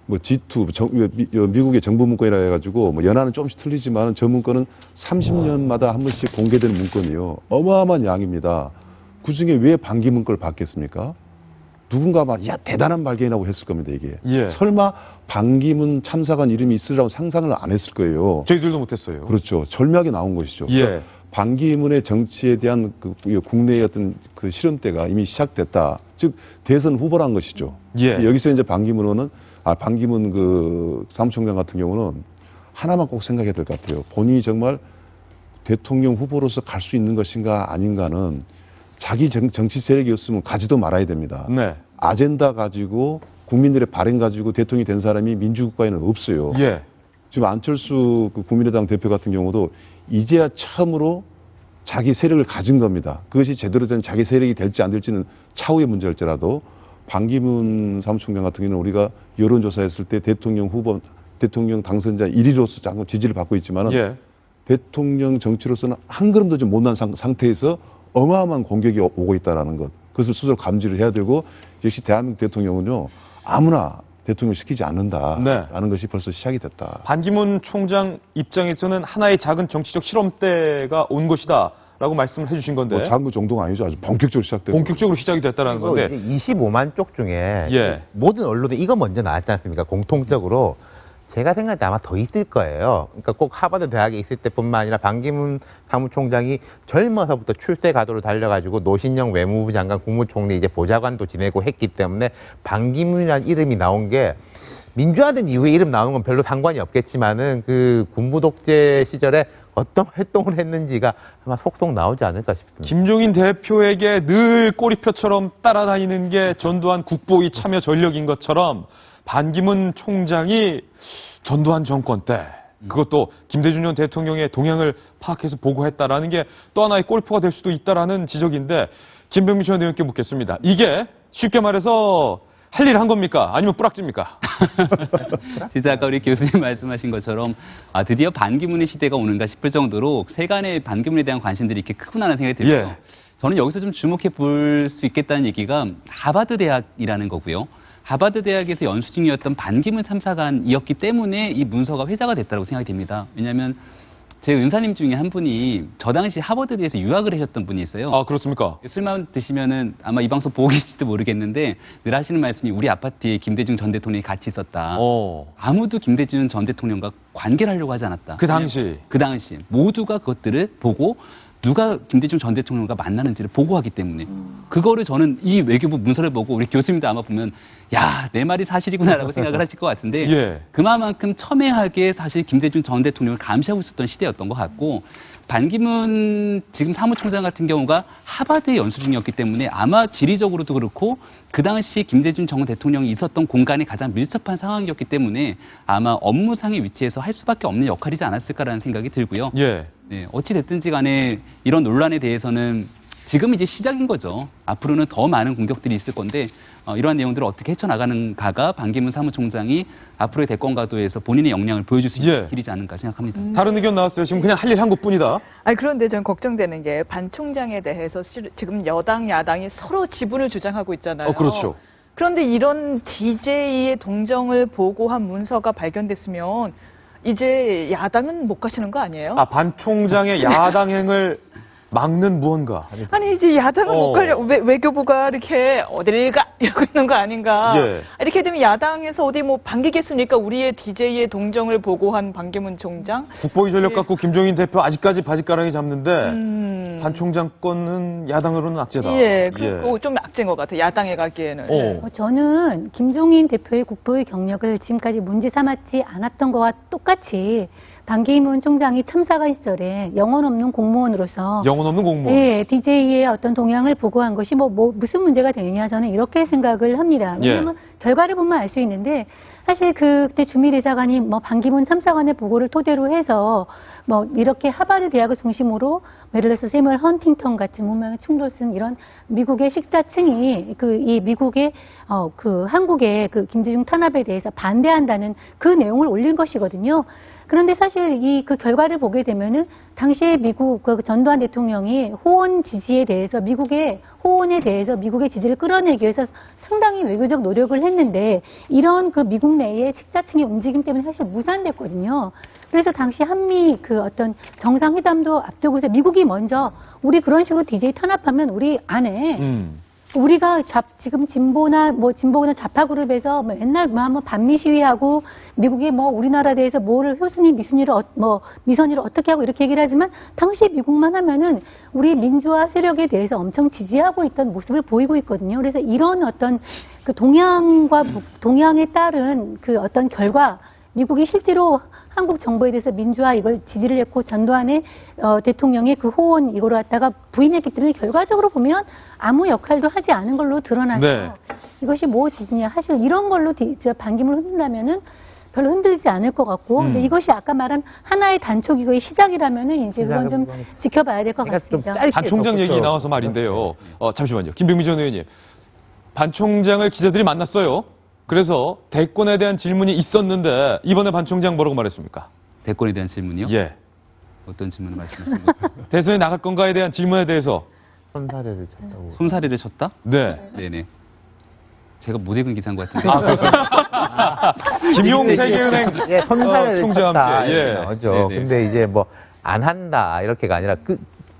뭐 G2, 미국의 정부 문건이라 해가지고 뭐 연하는 조금씩 틀리지만 저 문건은 30년마다 한 번씩 공개되는 문건이요. 어마어마한 양입니다. 그 중에 왜 반기문 걸 받겠습니까? 누군가 막, 야, 대단한 발견이라고 했을 겁니다, 이게. 예. 설마 반기문 참사관 이름이 있으리라고 상상을 안 했을 거예요. 저희들도 못했어요. 그렇죠. 절묘하게 나온 것이죠. 예. 반기문의 정치에 대한 그 국내의 어떤 그 실험대가 이미 시작됐다. 즉, 대선 후보란 것이죠. 예. 여기서 이제 반기문 그 사무총장 같은 경우는 하나만 꼭 생각해야 될 것 같아요. 본인이 정말 대통령 후보로서 갈 수 있는 것인가 아닌가는 자기 정치 세력이 없으면 가지도 말아야 됩니다. 네. 아젠다 가지고 국민들의 바램 가지고 대통령이 된 사람이 민주국가에는 없어요. 예. 지금 안철수 그 국민의당 대표 같은 경우도 이제야 처음으로 자기 세력을 가진 겁니다. 그것이 제대로 된 자기 세력이 될지 안 될지는 차후의 문제일지라도 반기문 사무총장 같은 경우는 우리가 여론조사했을 때 대통령 당선자 1위로서 자꾸 지지를 받고 있지만은 예. 대통령 정치로서는 한 걸음도 좀 못난 상태에서 어마어마한 공격이 오고 있다는 것. 그것을 스스로 감지를 해야 되고 역시 대한민국 대통령은요. 아무나 대통령을 시키지 않는다라는 것이 벌써 시작이 됐다. 반기문 총장 입장에서는 하나의 작은 정치적 실험대가 온 것이다라고 말씀을 해주신 건데. 뭐 작은 정도가 아니죠. 아주 본격적으로 시작됐고. 본격적으로 시작이 됐다라는 건데. 25만 쪽 중에 예. 모든 언론에 이거 먼저 나왔지 않습니까? 공통적으로. 제가 생각할 때 아마 더 있을 거예요. 그러니까 꼭 하버드 대학에 있을 때뿐만 아니라 반기문 사무총장이 젊어서부터 출세 가도로 달려가지고 노신영 외무부 장관, 국무총리 이제 보좌관도 지내고 했기 때문에 반기문이라는 이름이 나온 게 민주화된 이후에 이름 나오는 건 별로 상관이 없겠지만은 그 군부 독재 시절에 어떤 활동을 했는지가 아마 속속 나오지 않을까 싶습니다. 김종인 대표에게 늘 꼬리표처럼 따라다니는 게 전두환 국보위 참여 전력인 것처럼 반기문 총장이 전두환 정권 때 그것도 김대중 전 대통령의 동향을 파악해서 보고했다라는 게 또 하나의 골프가 될 수도 있다라는 지적인데 김병민 전 의원께 묻겠습니다. 이게 쉽게 말해서 할 일 한 겁니까? 아니면 뿌락지입니까? 진짜 아까 우리 교수님 말씀하신 것처럼 드디어 반기문의 시대가 오는가 싶을 정도로 세간의 반기문에 대한 관심들이 이렇게 크구나라는 생각이 들고요. 예. 저는 여기서 좀 주목해 볼 수 있겠다는 얘기가 하버드 대학이라는 거고요. 하버드 대학에서 연수 중이었던 반기문 참사관이었기 때문에 이 문서가 회자가 됐다고 생각이 됩니다. 왜냐하면 제 은사님 중에 한 분이 저 당시 하버드대에서 유학을 하셨던 분이 있어요. 아, 그렇습니까? 술만 드시면은 아마 이 방송 보고 계실지도 모르겠는데 늘 하시는 말씀이 우리 아파트에 김대중 전 대통령이 같이 있었다. 아무도 김대중 전 대통령과 관계를 하려고 하지 않았다. 그 당시 모두가 그것들을 보고 누가 김대중 전 대통령과 만나는지를 보고하기 때문에 그거를 저는 이 외교부 문서를 보고 우리 교수님도 아마 보면 야, 내 말이 사실이구나라고 생각을 하실 것 같은데 예. 그만큼 첨예하게 사실 김대중 전 대통령을 감시하고 있었던 시대였던 것 같고 반기문 지금 사무총장 같은 경우가 하버드에 연수 중이었기 때문에 아마 지리적으로도 그렇고 그 당시 김대중 전 대통령이 있었던 공간에 가장 밀접한 상황이었기 때문에 아마 업무상의 위치에서 할 수밖에 없는 역할이지 않았을까라는 생각이 들고요. 예. 네, 어찌 됐든지 간에 이런 논란에 대해서는 지금 이제 시작인 거죠. 앞으로는 더 많은 공격들이 있을 건데 이러한 내용들을 어떻게 헤쳐나가는가가 반기문 사무총장이 앞으로의 대권 가도에서 본인의 역량을 보여줄 수 있는 길이지 않을까 생각합니다. 다른 의견 나왔어요. 지금 그냥 할 일 한 것뿐이다. 아니 그런데 저는 걱정되는 게 반 총장에 대해서 지금 여당 야당이 서로 지분을 주장하고 있잖아요. 그렇죠. 그런데 이런 DJ의 동정을 보고한 문서가 발견됐으면 이제 야당은 못 가시는 거 아니에요? 반 총장의 야당행을 막는 무언가. 아니 이제 야당은 못 가려 외교부가 이렇게 어디를 가 이러고 있는 거 아닌가? 예. 이렇게 되면 야당에서 어디 뭐 반기겠습니까? 우리의 DJ의 동정을 보고한 반기문 총장? 국보위 전력 갖고 김종인 대표 아직까지 바짓가랑이 잡는데 반 총장 건은 야당으로는 악재다. 예, 그리고 좀 악재인 것 같아요. 야당에 가기에는. 저는 김종인 대표의 국보위 경력을 지금까지 문제 삼았지 않았던 것과 똑같이 반기문 총장이 참사관 시절에 영혼 없는 공무원으로서 네, DJ의 어떤 동향을 보고한 것이 무슨 문제가 되느냐 저는 이렇게 생각을 합니다. 왜냐하면 결과를 보면 알 수 있는데 사실 그때 주미대사관이 반기문 참사관의 보고를 토대로 해서 이렇게 하버드 대학을 중심으로 예를 들어서 세물 헌팅턴 같은 문명의 충돌 쓴 이런 미국의 식자층이 이 미국의 한국의 김대중 탄압에 대해서 반대한다는 그 내용을 올린 것이거든요. 그런데 사실 그 결과를 보게 되면은 당시에 미국 전두환 대통령이 호원 지지에 대해서 호원에 대해서 미국의 지지를 끌어내기 위해서 상당히 외교적 노력을 했는데 이런 미국 내의 식자층의 움직임 때문에 사실 무산됐거든요. 그래서 당시 한미 어떤 정상회담도 앞두고서 미국이 먼저 우리 그런 식으로 DJ 탄압하면 우리 안 해. 우리가 지금 진보나 좌파 그룹에서 맨날 한번 반미 시위하고 미국이 우리나라에 대해서 효순이 미선이를 어떻게 하고 이렇게 얘기를 하지만 당시 미국만 하면은 우리 민주화 세력에 대해서 엄청 지지하고 있던 모습을 보이고 있거든요. 그래서 이런 어떤 동향에 따른 어떤 결과 미국이 실제로 한국 정부에 대해서 민주화 이걸 지지를 했고 전두환의 대통령의 호원 이거를 갖다가 부인했기 때문에 결과적으로 보면 아무 역할도 하지 않은 걸로 드러나서 이것이 지지냐 사실 이런 걸로 반기문을 흔든다면은 별로 흔들지 않을 것 같고 근데 이것이 아까 말한 하나의 단초기의 시작이라면은 이제 그건 좀 지켜봐야 될 것 같습니다. 반 총장 얘기 나와서 말인데요. 잠시만요. 김병미 전 의원님. 반 총장을 기자들이 만났어요. 그래서 대권에 대한 질문이 있었는데 이번에 반 총장 뭐라고 말했습니까? 대권에 대한 질문이요? 예. 어떤 질문을 말씀하시는 거예요? 대선에 나갈 건가에 대한 질문에 대해서 손사래를 쳤다고. 손사래를 쳤다? 네. 네네. 제가 못 읽은 기사인 것 같은데. 그렇습니다. 김용세계은행 손사래를 총재와 쳤다. 함께. 이렇게 나오죠. 근데 이제 안 한다 이렇게가 아니라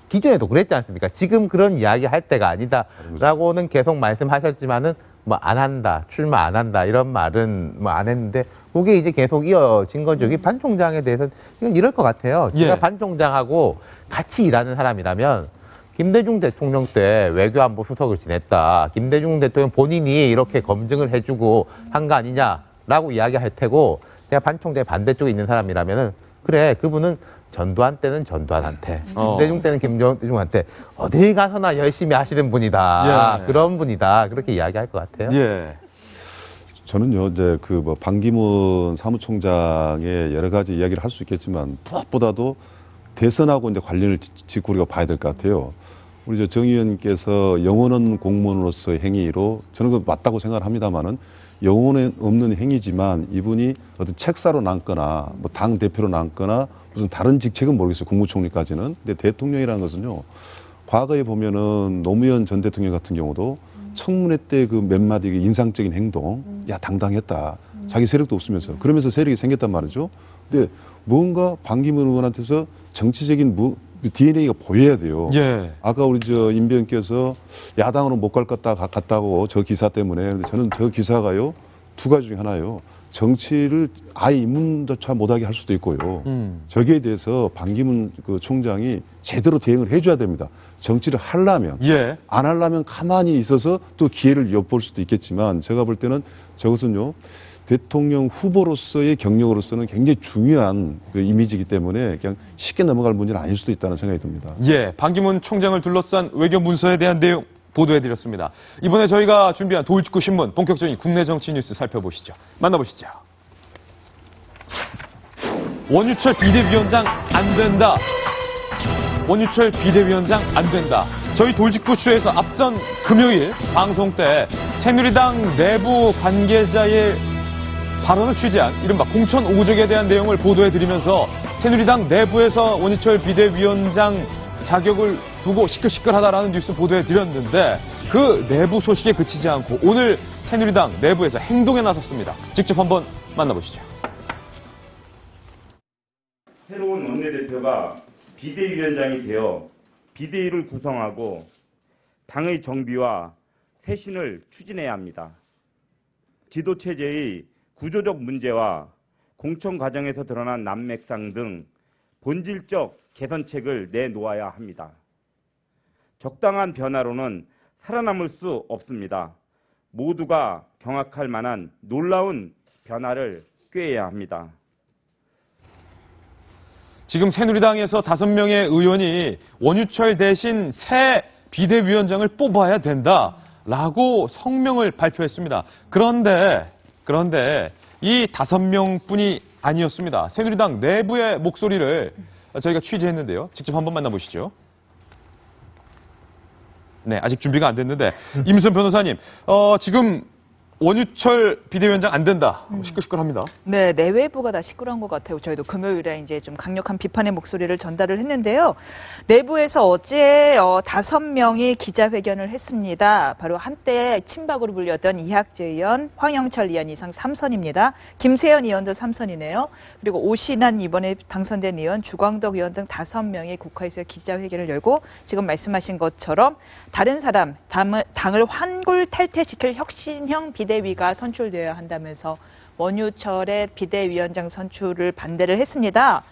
기존에도 그랬지 않습니까? 지금 그런 이야기 할 때가 아니다라고는 계속 말씀하셨지만은 안 한다, 출마 안 한다 이런 말은 안 했는데 그게 이제 계속 이어진 거죠. 반 총장에 대해서는 이럴 것 같아요. 제가 반 총장하고 같이 일하는 사람이라면 김대중 대통령 때 외교안보 수석을 지냈다. 김대중 대통령 본인이 이렇게 검증을 해주고 한 거 아니냐라고 이야기할 테고 제가 반 총장의 반대쪽에 있는 사람이라면은 그래 그분은 전두환 때는 전두환한테, 김대중 때는 김대중한테 어딜 가서나 열심히 하시는 분이다. 그런 분이다. 그렇게 이야기할 것 같아요. 저는요, 이제 반기문 사무총장의 여러 가지 이야기를 할 수 있겠지만 무엇보다도 대선하고 이제 관련을 짓고 우리가 봐야 될 것 같아요. 우리 정 의원님께서 영혼 없는 공무원으로서의 행위로 저는 그 맞다고 생각을 합니다만은 영혼 없는 행위지만 이분이 어떤 책사로 남거나 당 대표로 남거나 무슨 다른 직책은 모르겠어요. 국무총리까지는. 근데 대통령이라는 것은요. 과거에 보면은 노무현 전 대통령 같은 경우도 청문회 때 몇 마디 인상적인 행동, 당당했다. 자기 세력도 없으면서 그러면서 세력이 생겼단 말이죠. 근데 뭔가 반기문 의원한테서 정치적인 DNA가 보여야 돼요. 아까 우리 임 의원께서 야당으로 못 갈 것 같다고 저 기사 때문에. 근데 저는 저 기사가요, 두 가지 중에 하나예요. 정치를 아예 입문조차 못하게 할 수도 있고요. 저기에 대해서 반기문 그 총장이 제대로 대응을 해줘야 됩니다. 정치를 하려면, 안 하려면 가만히 있어서 또 기회를 엿볼 수도 있겠지만 제가 볼 때는 저것은요, 대통령 후보로서의 경력으로서는 굉장히 중요한 그 이미지이기 때문에 그냥 쉽게 넘어갈 문제는 아닐 수도 있다는 생각이 듭니다. 반기문 총장을 둘러싼 외교 문서에 대한 내용 보도해드렸습니다. 이번에 저희가 준비한 도이치쿠 신문 본격적인 국내 정치 뉴스 살펴보시죠. 만나보시죠. 원유철 비대위원장 안 된다. 원유철 비대위원장 안 된다. 저희 도이치쿠쇼에서 앞선 금요일 방송 때 새누리당 내부 관계자의 발언을 취재한 이른바 공천 오적에 대한 내용을 보도해드리면서 새누리당 내부에서 원유철 비대위원장 자격을 두고 시끌시끌하다라는 뉴스 보도해드렸는데 그 내부 소식에 그치지 않고 오늘 새누리당 내부에서 행동에 나섰습니다. 직접 한번 만나보시죠. 새로운 원내대표가 비대위원장이 되어 비대위를 구성하고 당의 정비와 쇄신을 추진해야 합니다. 지도체제의 구조적 문제와 공천 과정에서 드러난 난맥상 등 본질적 개선책을 내놓아야 합니다. 적당한 변화로는 살아남을 수 없습니다. 모두가 경악할 만한 놀라운 변화를 꾀해야 합니다. 지금 새누리당에서 5명의 의원이 원유철 대신 새 비대위원장을 뽑아야 된다라고 성명을 발표했습니다. 그런데 이 5명뿐이 아니었습니다. 새누리당 내부의 목소리를 저희가 취재했는데요. 직접 한번 만나보시죠. 네, 아직 준비가 안 됐는데 임순 변호사님, 지금 원유철 비대위원장 안 된다. 시끌시끌합니다. 네, 내외부가 다 시끄러운 것 같아요. 저희도 금요일에 이제 좀 강력한 비판의 목소리를 전달을 했는데요. 내부에서 어제 5명이 기자회견을 했습니다. 바로 한때 친박으로 불렸던 이학재 의원, 황영철 의원 이상 3선입니다. 김세현 의원도 3선이네요. 그리고 오신환 이번에 당선된 의원, 주광덕 의원 등 5명이 국회에서 기자회견을 열고 지금 말씀하신 것처럼 다른 사람, 당을 환골탈퇴시킬 혁신형 비대위가 선출되어야 한다면서 원유철의 비대위원장 선출을 반대를 했습니다.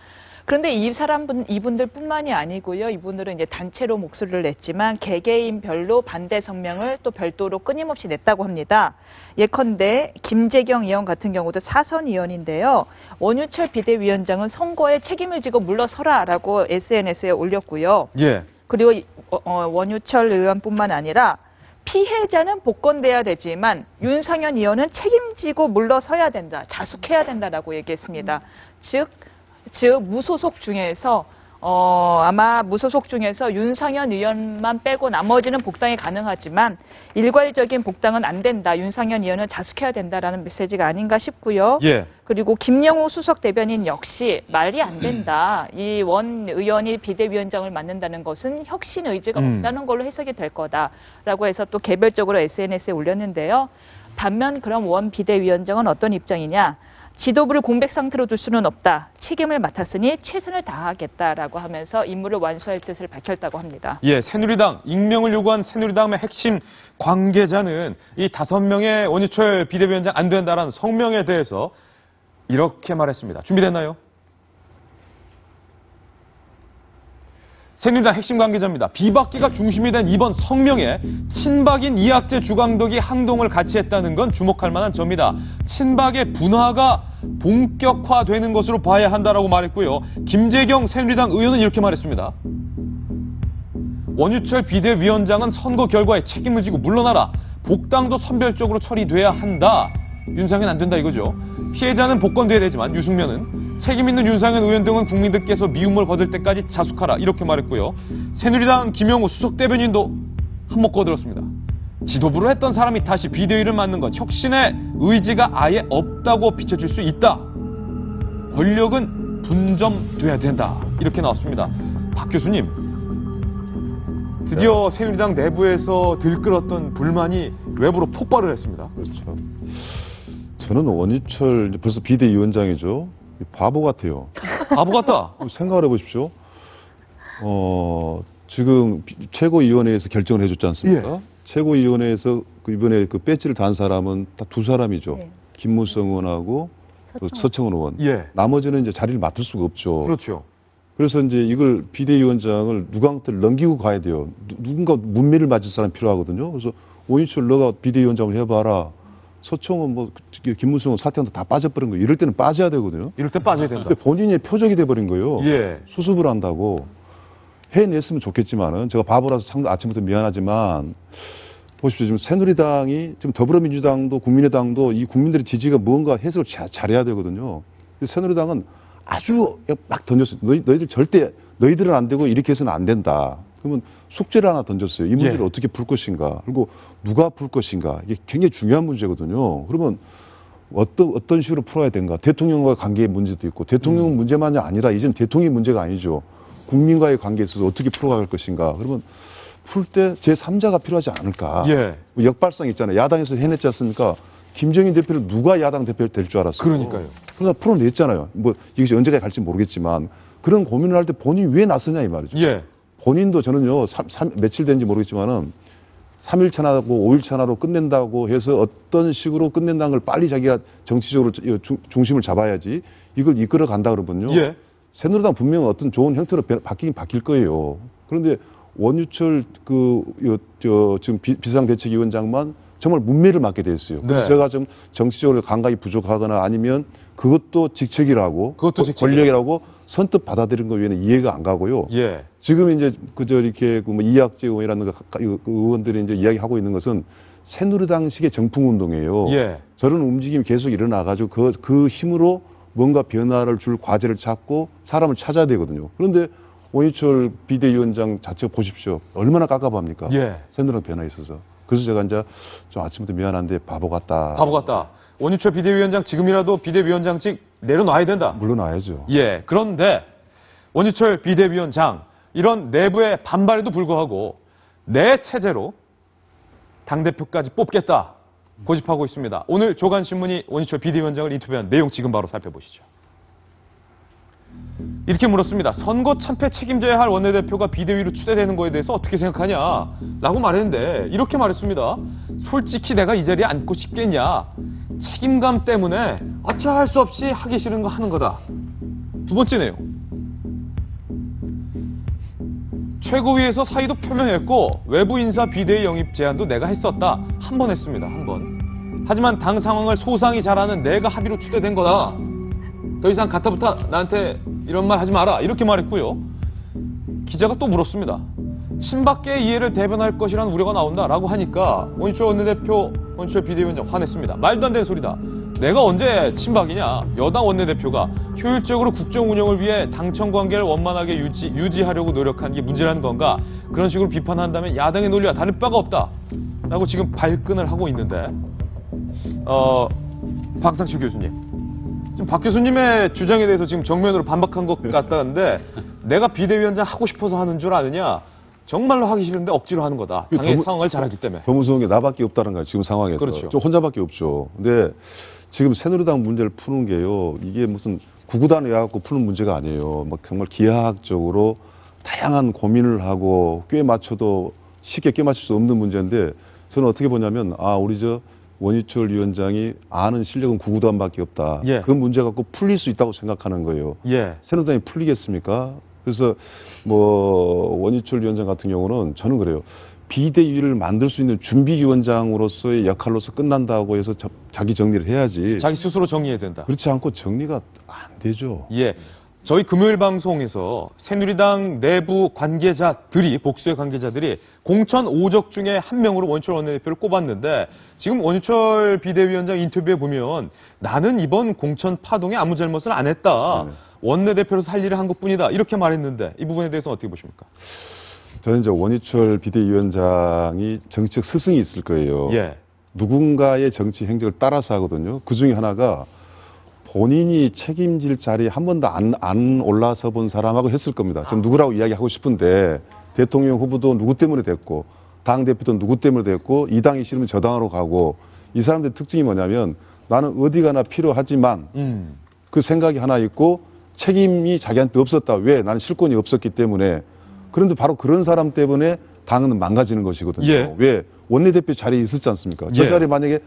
그런데 이분들뿐만이 아니고요. 이분들은 이제 단체로 목소리를 냈지만 개개인별로 반대 성명을 또 별도로 끊임없이 냈다고 합니다. 예컨대 김재경 의원 같은 경우도 4선 의원인데요. 원유철 비대위원장은 선거에 책임을 지고 물러서라라고 SNS에 올렸고요. 그리고 원유철 의원뿐만 아니라 피해자는 복권돼야 되지만 윤상현 의원은 책임지고 물러서야 된다, 자숙해야 된다라고 얘기했습니다. 즉 무소속 중에서 아마 무소속 중에서 윤상현 의원만 빼고 나머지는 복당이 가능하지만 일괄적인 복당은 안 된다. 윤상현 의원은 자숙해야 된다라는 메시지가 아닌가 싶고요. 그리고 김영우 수석 대변인 역시 말이 안 된다. 이 원 의원이 비대위원장을 맡는다는 것은 혁신 의지가 없다는 걸로 해석이 될 거다라고 해서 또 개별적으로 SNS에 올렸는데요. 반면 그럼 원 비대위원장은 어떤 입장이냐? 지도부를 공백 상태로 둘 수는 없다. 책임을 맡았으니 최선을 다하겠다라고 하면서 임무를 완수할 뜻을 밝혔다고 합니다. 새누리당, 익명을 요구한 새누리당의 핵심 관계자는 이 5명의 원유철 비대위원장 안 된다라는 성명에 대해서 이렇게 말했습니다. 준비됐나요? 새누리당 핵심 관계자입니다. 비박계가 중심이 된 이번 성명에 친박인 이학재, 주광덕이 항동을 같이 했다는 건 주목할 만한 점이다. 친박의 분화가 본격화되는 것으로 봐야 한다라고 말했고요. 김재경 새누리당 의원은 이렇게 말했습니다. 원유철 비대위원장은 선거 결과에 책임을 지고 물러나라. 복당도 선별적으로 처리돼야 한다. 윤상현 안 된다 이거죠. 피해자는 복권돼야 되지만 유승면은 책임 있는 윤상현 의원 등은 국민들께서 미움을 거둘 때까지 자숙하라 이렇게 말했고요. 새누리당 김영우 수석 대변인도 한몫 거들었습니다. 지도부를 했던 사람이 다시 비대위를 맡는 것, 혁신의 의지가 아예 없다고 비춰질 수 있다. 권력은 분점돼야 된다. 이렇게 나왔습니다. 박 교수님, 드디어 새누리당 내부에서 들끓었던 불만이 외부로 폭발을 했습니다. 그렇죠. 저는 원유철 벌써 비대위원장이죠. 바보 같아요. 바보 같다? 생각을 해보십시오. 지금 최고위원회에서 결정을 해줬지 않습니까? 최고위원회에서 이번에 그 배지를 단 사람은 다 2사람이죠. 김무성 의원하고 또 서청원 의원. 예. 나머지는 이제 자리를 맡을 수가 없죠. 그렇죠. 그래서 이제 이걸 비대위원장을 누구한테 넘기고 가야 돼요. 누군가 문매를 맞을 사람이 필요하거든요. 그래서 원희철 너가 비대위원장을 해봐라. 서청원 뭐 김무성은 사퇴한다 다 빠져버린 거예요. 이럴 때는 빠져야 되거든요. 이럴 때 빠져야 된다. 근데 본인의 표적이 돼버린 거예요. 예. 수습을 한다고. 해냈으면 좋겠지만은 제가 바보라서 아침부터 미안하지만 보십시오. 지금 새누리당이 지금 더불어민주당도 국민의당도 이 국민들의 지지가 뭔가 해석을 잘해야 되거든요. 근데 새누리당은 아주 막 던졌어요. 너희들 절대 너희들은 안 되고 이렇게 해서는 안 된다. 그러면 숙제를 하나 던졌어요. 이 문제를 어떻게 풀 것인가. 그리고 누가 풀 것인가. 이게 굉장히 중요한 문제거든요. 그러면 어떤 식으로 풀어야 되는가. 대통령과 관계의 문제도 있고 대통령 문제만이 아니라 이젠 대통령의 문제가 아니죠. 국민과의 관계에 있어서 어떻게 풀어갈 것인가. 그러면 풀 때 제3자가 필요하지 않을까. 예. 역발상 있잖아요. 야당에서 해냈지 않습니까? 김정인 대표를 누가 야당 대표 될 줄 알았어요. 그러니까요. 그러나 풀어냈잖아요. 뭐 이것이 언제까지 갈지 모르겠지만 그런 고민을 할 때 본인이 왜 나서냐 이 말이죠. 예. 본인도 저는요 며칠 된지 모르겠지만은 3일 차나고 5일 차나로 끝낸다고 해서 어떤 식으로 끝낸다는 걸 빨리 자기가 정치적으로 중심을 잡아야지 이걸 이끌어 간다 그러면요. 예. 새누리당 분명 어떤 좋은 형태로 바뀌긴 바뀔 거예요. 그런데 원유철 지금 비상대책위원장만 정말 문매를 맞게 됐어요. 네. 제가 좀 정치적으로 감각이 부족하거나 아니면 그것도 직책이라고, 권력이라고 선뜻 받아들인 거 외에는 이해가 안 가고요. 예. 지금 이제 그저 이렇게 뭐 이학재 의원이라든가 의원들이 이제 이야기하고 있는 것은 새누리당식의 정풍운동이에요. 예. 저런 움직임이 계속 일어나가지고 그 힘으로 뭔가 변화를 줄 과제를 찾고 사람을 찾아야 되거든요. 그런데 원희철 비대위원장 자체가 보십시오. 얼마나 깝깝합니까? 예. 새누리당 변화에 있어서. 그래서 제가 이제 좀 아침부터 미안한데 바보 같다. 바보 같다. 원유철 비대위원장 지금이라도 비대위원장직 내려놔야 된다. 물러나야죠. 예. 그런데 원유철 비대위원장 이런 내부의 반발에도 불구하고 내 체제로 당대표까지 뽑겠다 고집하고 있습니다. 오늘 조간신문이 원유철 비대위원장을 인터뷰한 내용 지금 바로 살펴보시죠. 이렇게 물었습니다. 선거 참패 책임져야 할 원내대표가 비대위로 추대되는 거에 대해서 어떻게 생각하냐? 라고 말했는데 이렇게 말했습니다. 솔직히 내가 이 자리에 앉고 싶겠냐? 책임감 때문에 어찌할 수 없이 하기 싫은 거 하는 거다. 두 번째 내용. 최고위에서 사의도 표명했고 외부 인사 비대위 영입 제안도 내가 했었다. 한 번 했습니다. 한 번. 하지만 당 상황을 소상히 잘 아는 내가 합의로 추대된 거다. 더 이상 가타부타 나한테 이런 말 하지 마라. 이렇게 말했고요. 기자가 또 물었습니다. 친박계의 이해를 대변할 것이라는 우려가 나온다라고 하니까 원희철 원내대표, 원희철 비대위원장 화냈습니다. 말도 안 되는 소리다. 내가 언제 친박이냐. 여당 원내대표가 효율적으로 국정 운영을 위해 당청 관계를 원만하게 유지하려고 노력한 게 문제라는 건가. 그런 식으로 비판한다면 야당의 논리와 다를 바가 없다. 라고 지금 발끈을 하고 있는데 박상철 교수님. 지금 박 교수님의 주장에 대해서 지금 정면으로 반박한 것 같다는데 내가 비대위원장 하고 싶어서 하는 줄 아느냐. 정말로 하기 싫은데 억지로 하는 거다. 당의 상황을 잘 알기 때문에. 더 무서운 게 나밖에 없다는 거예요. 지금 상황에서. 그렇죠. 저 혼자밖에 없죠. 근데 지금 새누리당 문제를 푸는 게요. 이게 무슨 구구단에 와갖고 푸는 문제가 아니에요. 막 정말 기하학적으로 다양한 고민을 하고 꽤 맞춰도 쉽게 꿰맞출 수 없는 문제인데 저는 어떻게 보냐면 우리 원희철 위원장이 아는 실력은 구구단밖에 없다. 예. 그 문제 갖고 풀릴 수 있다고 생각하는 거예요. 예. 새누리당이 풀리겠습니까? 그래서 원희철 위원장 같은 경우는 저는 그래요. 비대위를 만들 수 있는 준비위원장으로서의 역할로서 끝난다고 해서 자기 정리를 해야지. 자기 스스로 정리해야 된다. 그렇지 않고 정리가 안 되죠. 예. 저희 금요일 방송에서 새누리당 내부 관계자들이, 복수의 관계자들이 공천 5적 중에 한 명으로 원희철 원내대표를 꼽았는데 지금 원희철 비대위원장 인터뷰에 보면 나는 이번 공천 파동에 아무 잘못을 안 했다. 네. 원내대표로서 할 일을 한 것뿐이다. 이렇게 말했는데 이 부분에 대해서는 어떻게 보십니까? 저는 이제 원희철 비대위원장이 정치적 스승이 있을 거예요. 예. 누군가의 정치 행적을 따라서 하거든요. 그 중에 하나가 본인이 책임질 자리에 한 번도 안 올라서 본 사람하고 했을 겁니다. 좀 누구라고 이야기하고 싶은데 대통령 후보도 누구 때문에 됐고 당대표도 누구 때문에 됐고 이 당이 싫으면 저 당으로 가고 이 사람들의 특징이 뭐냐면 나는 어디 가나 필요하지만 그 생각이 하나 있고 책임이 자기한테 없었다. 왜? 나는 실권이 없었기 때문에. 그런데 바로 그런 사람 때문에 당은 망가지는 것이거든요. 예. 왜? 원내대표 자리에 있었지 않습니까? 저 예. 자리에 만약에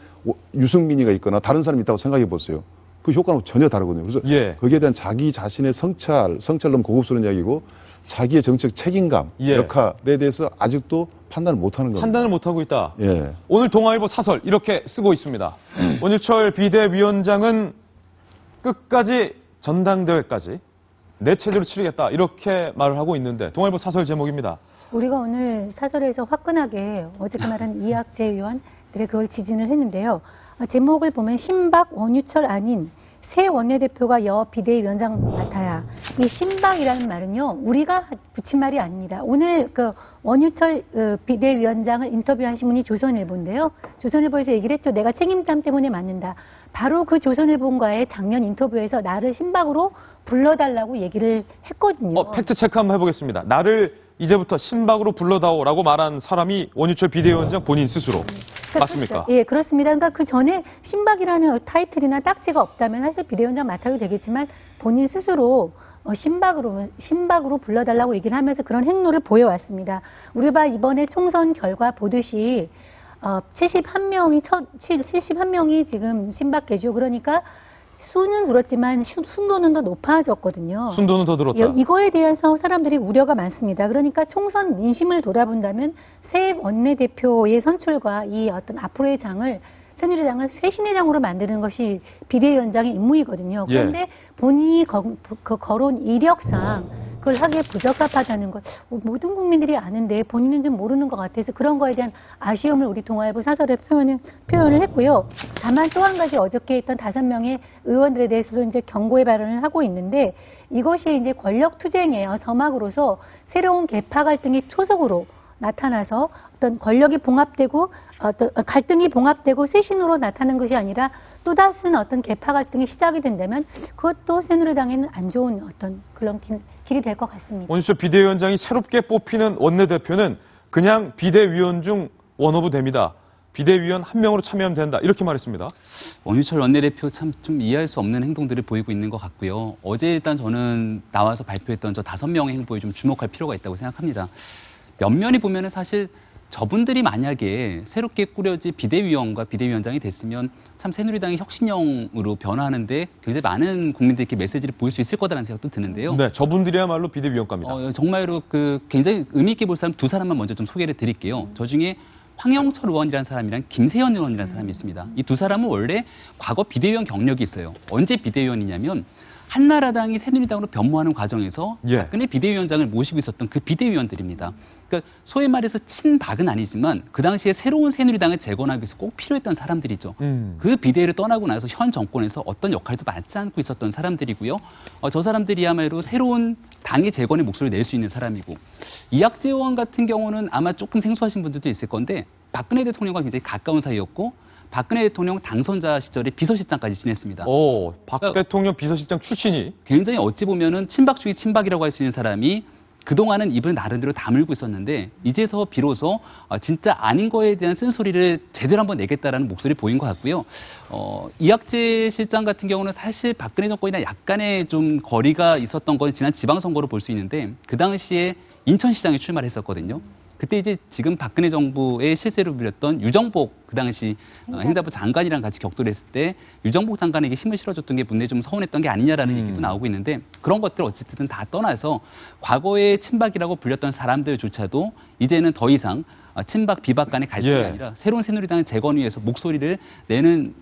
유승민이가 있거나 다른 사람이 있다고 생각해 보세요. 그 효과는 전혀 다르거든요. 그래서 예. 거기에 대한 자기 자신의 성찰 너무 고급스러운 이야기고 자기의 정책 책임감, 예. 역할에 대해서 아직도 판단을 못하는 겁니다. 판단을 못하고 있다. 예. 오늘 동아일보 사설 이렇게 쓰고 있습니다. 원유철 비대위원장은 끝까지 전당대회까지 내 체제로 치르겠다 이렇게 말을 하고 있는데 동아일보 사설 제목입니다. 우리가 오늘 사설에서 화끈하게 어저께 말한 이학재 의원들의 그걸 지진을 했는데요. 제목을 보면 신박 원유철 아닌 새 원내대표가 여 비대위원장 맡아야. 이 신박이라는 말은요, 우리가 붙인 말이 아닙니다. 오늘 그 원유철 비대위원장을 인터뷰한 신문이 조선일보인데요. 조선일보에서 얘기를 했죠. 내가 책임감 때문에 맡는다. 바로 그 조선일보과의 작년 인터뷰에서 나를 신박으로 불러달라고 얘기를 했거든요. 팩트 체크 한번 해보겠습니다. 나를 이제부터 신박으로 불러다오라고 말한 사람이 원유철 비대위원장 본인 스스로. 맞습니까? 예, 그렇습니다. 그러니까 그 전에 신박이라는 타이틀이나 딱지가 없다면 사실 비대위원장 맡아도 되겠지만 본인 스스로 신박으로 불러달라고 얘기를 하면서 그런 행로를 보여왔습니다. 우리가 이번에 총선 결과 보듯이 71명이 지금 신박계죠. 그러니까 수는 줄었지만 순도는 더 높아졌거든요. 순도는 더 늘었다. 예, 이거에 대해서 사람들이 우려가 많습니다. 그러니까 총선 민심을 돌아본다면 새 원내대표의 선출과 이 어떤 앞으로의 장을 새누리당을 쇄신의 장으로 만드는 것이 비대위원장의 임무이거든요. 그런데 본인이 거론 이력상 그걸 하기에 부적합하다는 걸 모든 국민들이 아는데 본인은 좀 모르는 것 같아서 그런 거에 대한 아쉬움을 우리 동아일보 사설에 표현을 했고요. 다만 또 한 가지 어저께 있던 5명의 의원들에 대해서도 이제 경고의 발언을 하고 있는데 이것이 이제 권력 투쟁의 서막으로서 새로운 계파 갈등이 초석으로 나타나서 어떤 권력이 봉합되고 어떤 갈등이 봉합되고 쇄신으로 나타나는 것이 아니라 또 다른 어떤 계파 갈등이 시작이 된다면 그것도 새누리당에는 안 좋은 어떤 그런 길이 될 것 같습니다. 원유철 비대위원장이 새롭게 뽑히는 원내대표는 그냥 비대위원 중 원오브 됩니다. 비대위원 한 명으로 참여하면 된다. 이렇게 말했습니다. 원유철 원내대표 참 좀 이해할 수 없는 행동들을 보이고 있는 것 같고요. 어제 일단 저는 나와서 발표했던 저 5명의 행보에 좀 주목할 필요가 있다고 생각합니다. 면면이 보면은 사실 저분들이 만약에 새롭게 꾸려진 비대위원과 비대위원장이 됐으면 참 새누리당의 혁신형으로 변화하는데 굉장히 많은 국민들께 메시지를 보일 수 있을 거다라는 생각도 드는데요. 네, 저분들이야말로 비대위원감입니다. 정말로 굉장히 의미 있게 볼 사람 2사람만 먼저 좀 소개를 드릴게요. 저 중에 황영철 의원이라는 사람이랑 김세현 의원이라는 사람이 있습니다. 이 2사람은 원래 과거 비대위원 경력이 있어요. 언제 비대위원이냐면 한나라당이 새누리당으로 변모하는 과정에서 박근혜 비대위원장을 모시고 있었던 그 비대위원들입니다. 그러니까 소위 말해서 친박은 아니지만 그 당시에 새로운 새누리당을 재건하기 위해서 꼭 필요했던 사람들이죠. 그 비대위를 떠나고 나서 현 정권에서 어떤 역할도 맡지 않고 있었던 사람들이고요. 저 사람들이야말로 새로운 당의 재건의 목소리를 낼 수 있는 사람이고 이학재 의원 같은 경우는 아마 조금 생소하신 분들도 있을 건데 박근혜 대통령과 굉장히 가까운 사이였고 박근혜 대통령 당선자 시절에 비서실장까지 지냈습니다. 박 대통령 비서실장 출신이 굉장히 어찌 보면은 친박 중에 친박이라고 할 수 있는 사람이 그동안은 입을 나름대로 다물고 있었는데 이제서 비로소 진짜 아닌 거에 대한 쓴소리를 제대로 한번 내겠다라는 목소리 보인 것 같고요. 이학재 실장 같은 경우는 사실 박근혜 정권이랑 약간의 좀 거리가 있었던 건 지난 지방선거로 볼 수 있는데 그 당시에 인천시장에 출마를 했었거든요. 그때 이제 지금 박근혜 정부의 실세로 불렸던 유정복 그 당시 행자부 장관이랑 같이 격돌을 했을 때 유정복 장관에게 힘을 실어줬던 게 문제에 좀 서운했던 게 아니냐라는 얘기도 나오고 있는데 그런 것들 어쨌든 다 떠나서 과거에 친박이라고 불렸던 사람들조차도 이제는 더 이상 친박 비박 간의 갈등이 아니라 새로운 새누리당을 재건 위해서 목소리를 내는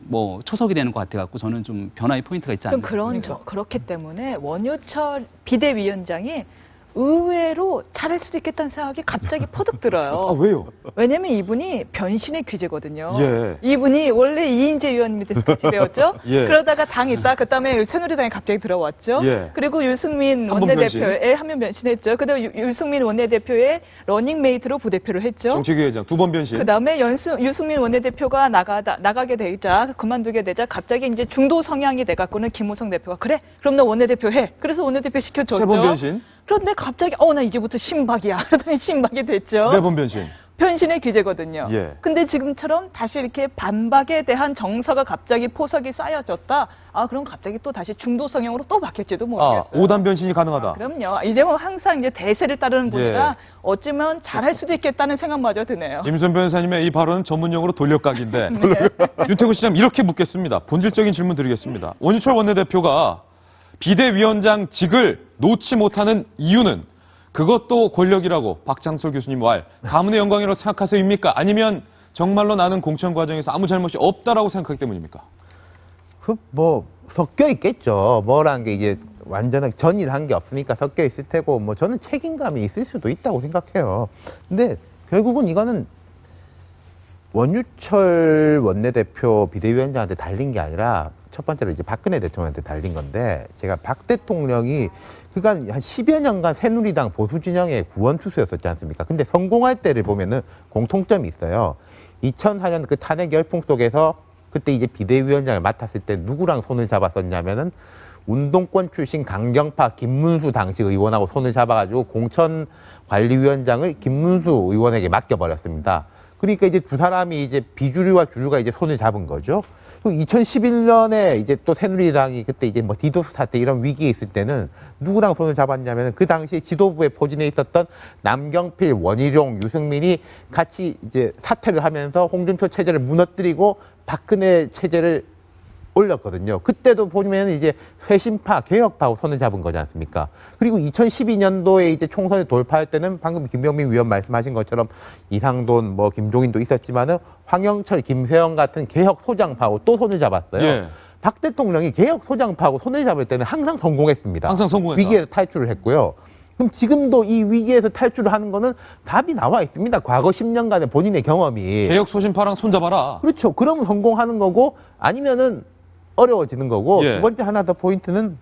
초석이 되는 것 같아갖고 저는 좀 변화의 포인트가 있지 않나. 그렇기 때문에 원유철 비대위원장이 의외로 잘할 수도 있겠다는 생각이 갑자기 퍼득 들어요. 왜요? 왜냐면 이분이 변신의 귀재거든요. 예. 이분이 원래 이인재 의원 밑에서 같이 배웠죠. 그러다가 당 있다. 그다음에 새누리당에 갑자기 들어왔죠. 그리고 유승민 원내대표의 한 명 변신했죠. 그다음에 유승민 원내대표의 러닝메이트로 부대표를 했죠. 정책위원장 2번 변신. 그다음에 유승민 원내대표가 나가게 되자 그만두게 되자 갑자기 이제 중도 성향이 돼갖고는 김무성 대표가 그래 그럼 너 원내대표 해. 그래서 원내대표 시켜줬죠. 3번 변신. 그런데 갑자기 나 이제부터 신박이야. 그러더니 신박이 됐죠. 4번 변신. 변신의 기제거든요. 예. 근데 지금처럼 다시 이렇게 반박에 대한 정서가 갑자기 포석이 쌓여졌다. 아, 그럼 갑자기 또 다시 중도 성향으로 또 바뀔지도 모르겠어요. 5단 변신이 가능하다. 그럼요. 이제 뭐 항상 이제 대세를 따르는 분이라 예. 어쩌면 잘할 수도 있겠다는 생각마저 드네요. 임수연 변호사님의 이 발언은 전문용어로 돌려각인데 네. 윤태구 시장 이렇게 묻겠습니다. 본질적인 질문 드리겠습니다. 원유철 원내대표가 비대위원장직을 놓지 못하는 이유는 그것도 권력이라고 박장솔 교수님 말 가문의 영광이라고 생각하세요입니까? 아니면 정말로 나는 공천 과정에서 아무 잘못이 없다라고 생각하기 때문입니까? 뭐 섞여 있겠죠. 뭐라는 게 이제 완전하게 전일한 게 없으니까 섞여 있을 테고, 뭐 저는 책임감이 있을 수도 있다고 생각해요. 근데 결국은 이거는 원유철 원내대표 비대위원장한테 달린 게 아니라 첫 번째로 이제 박근혜 대통령한테 달린 건데, 제가 박 대통령이 그간 한 10여 년간 새누리당 보수 진영의 구원투수였었지 않습니까? 근데 성공할 때를 보면은 공통점이 있어요. 2004년 그 탄핵 열풍 속에서 그때 이제 비대위원장을 맡았을 때 누구랑 손을 잡았었냐면은 운동권 출신 강경파 김문수 당시 의원하고 손을 잡아가지고 공천관리위원장을 김문수 의원에게 맡겨버렸습니다. 그러니까 이제 두 사람이 이제 비주류와 주류가 이제 손을 잡은 거죠. 2011년에 이제 또 새누리당이 그때 이제 뭐 디도스 사태 이런 위기에 있을 때는 누구랑 손을 잡았냐면 그 당시 지도부에 포진해 있었던 남경필, 원희룡, 유승민이 같이 이제 사퇴를 하면서 홍준표 체제를 무너뜨리고 박근혜 체제를 올렸거든요. 그때도 보면 이제 쇄신파, 개혁파하고 손을 잡은 거지 않습니까? 그리고 2012년도에 이제 총선에 돌파할 때는 방금 김병민 위원 말씀하신 것처럼 이상돈, 뭐 김종인도 있었지만은 황영철, 김세영 같은 개혁 소장파하고 또 손을 잡았어요. 예. 박 대통령이 개혁 소장파하고 손을 잡을 때는 항상 성공했습니다. 항상 성공했다. 위기에서 탈출을 했고요. 그럼 지금도 이 위기에서 탈출을 하는 거는 답이 나와 있습니다. 과거 10년간의 본인의 경험이. 개혁 소신파랑 손잡아라. 그렇죠. 그러면 성공하는 거고 아니면은 어려워지는 거고. 예. 두 번째 하나 더 포인트는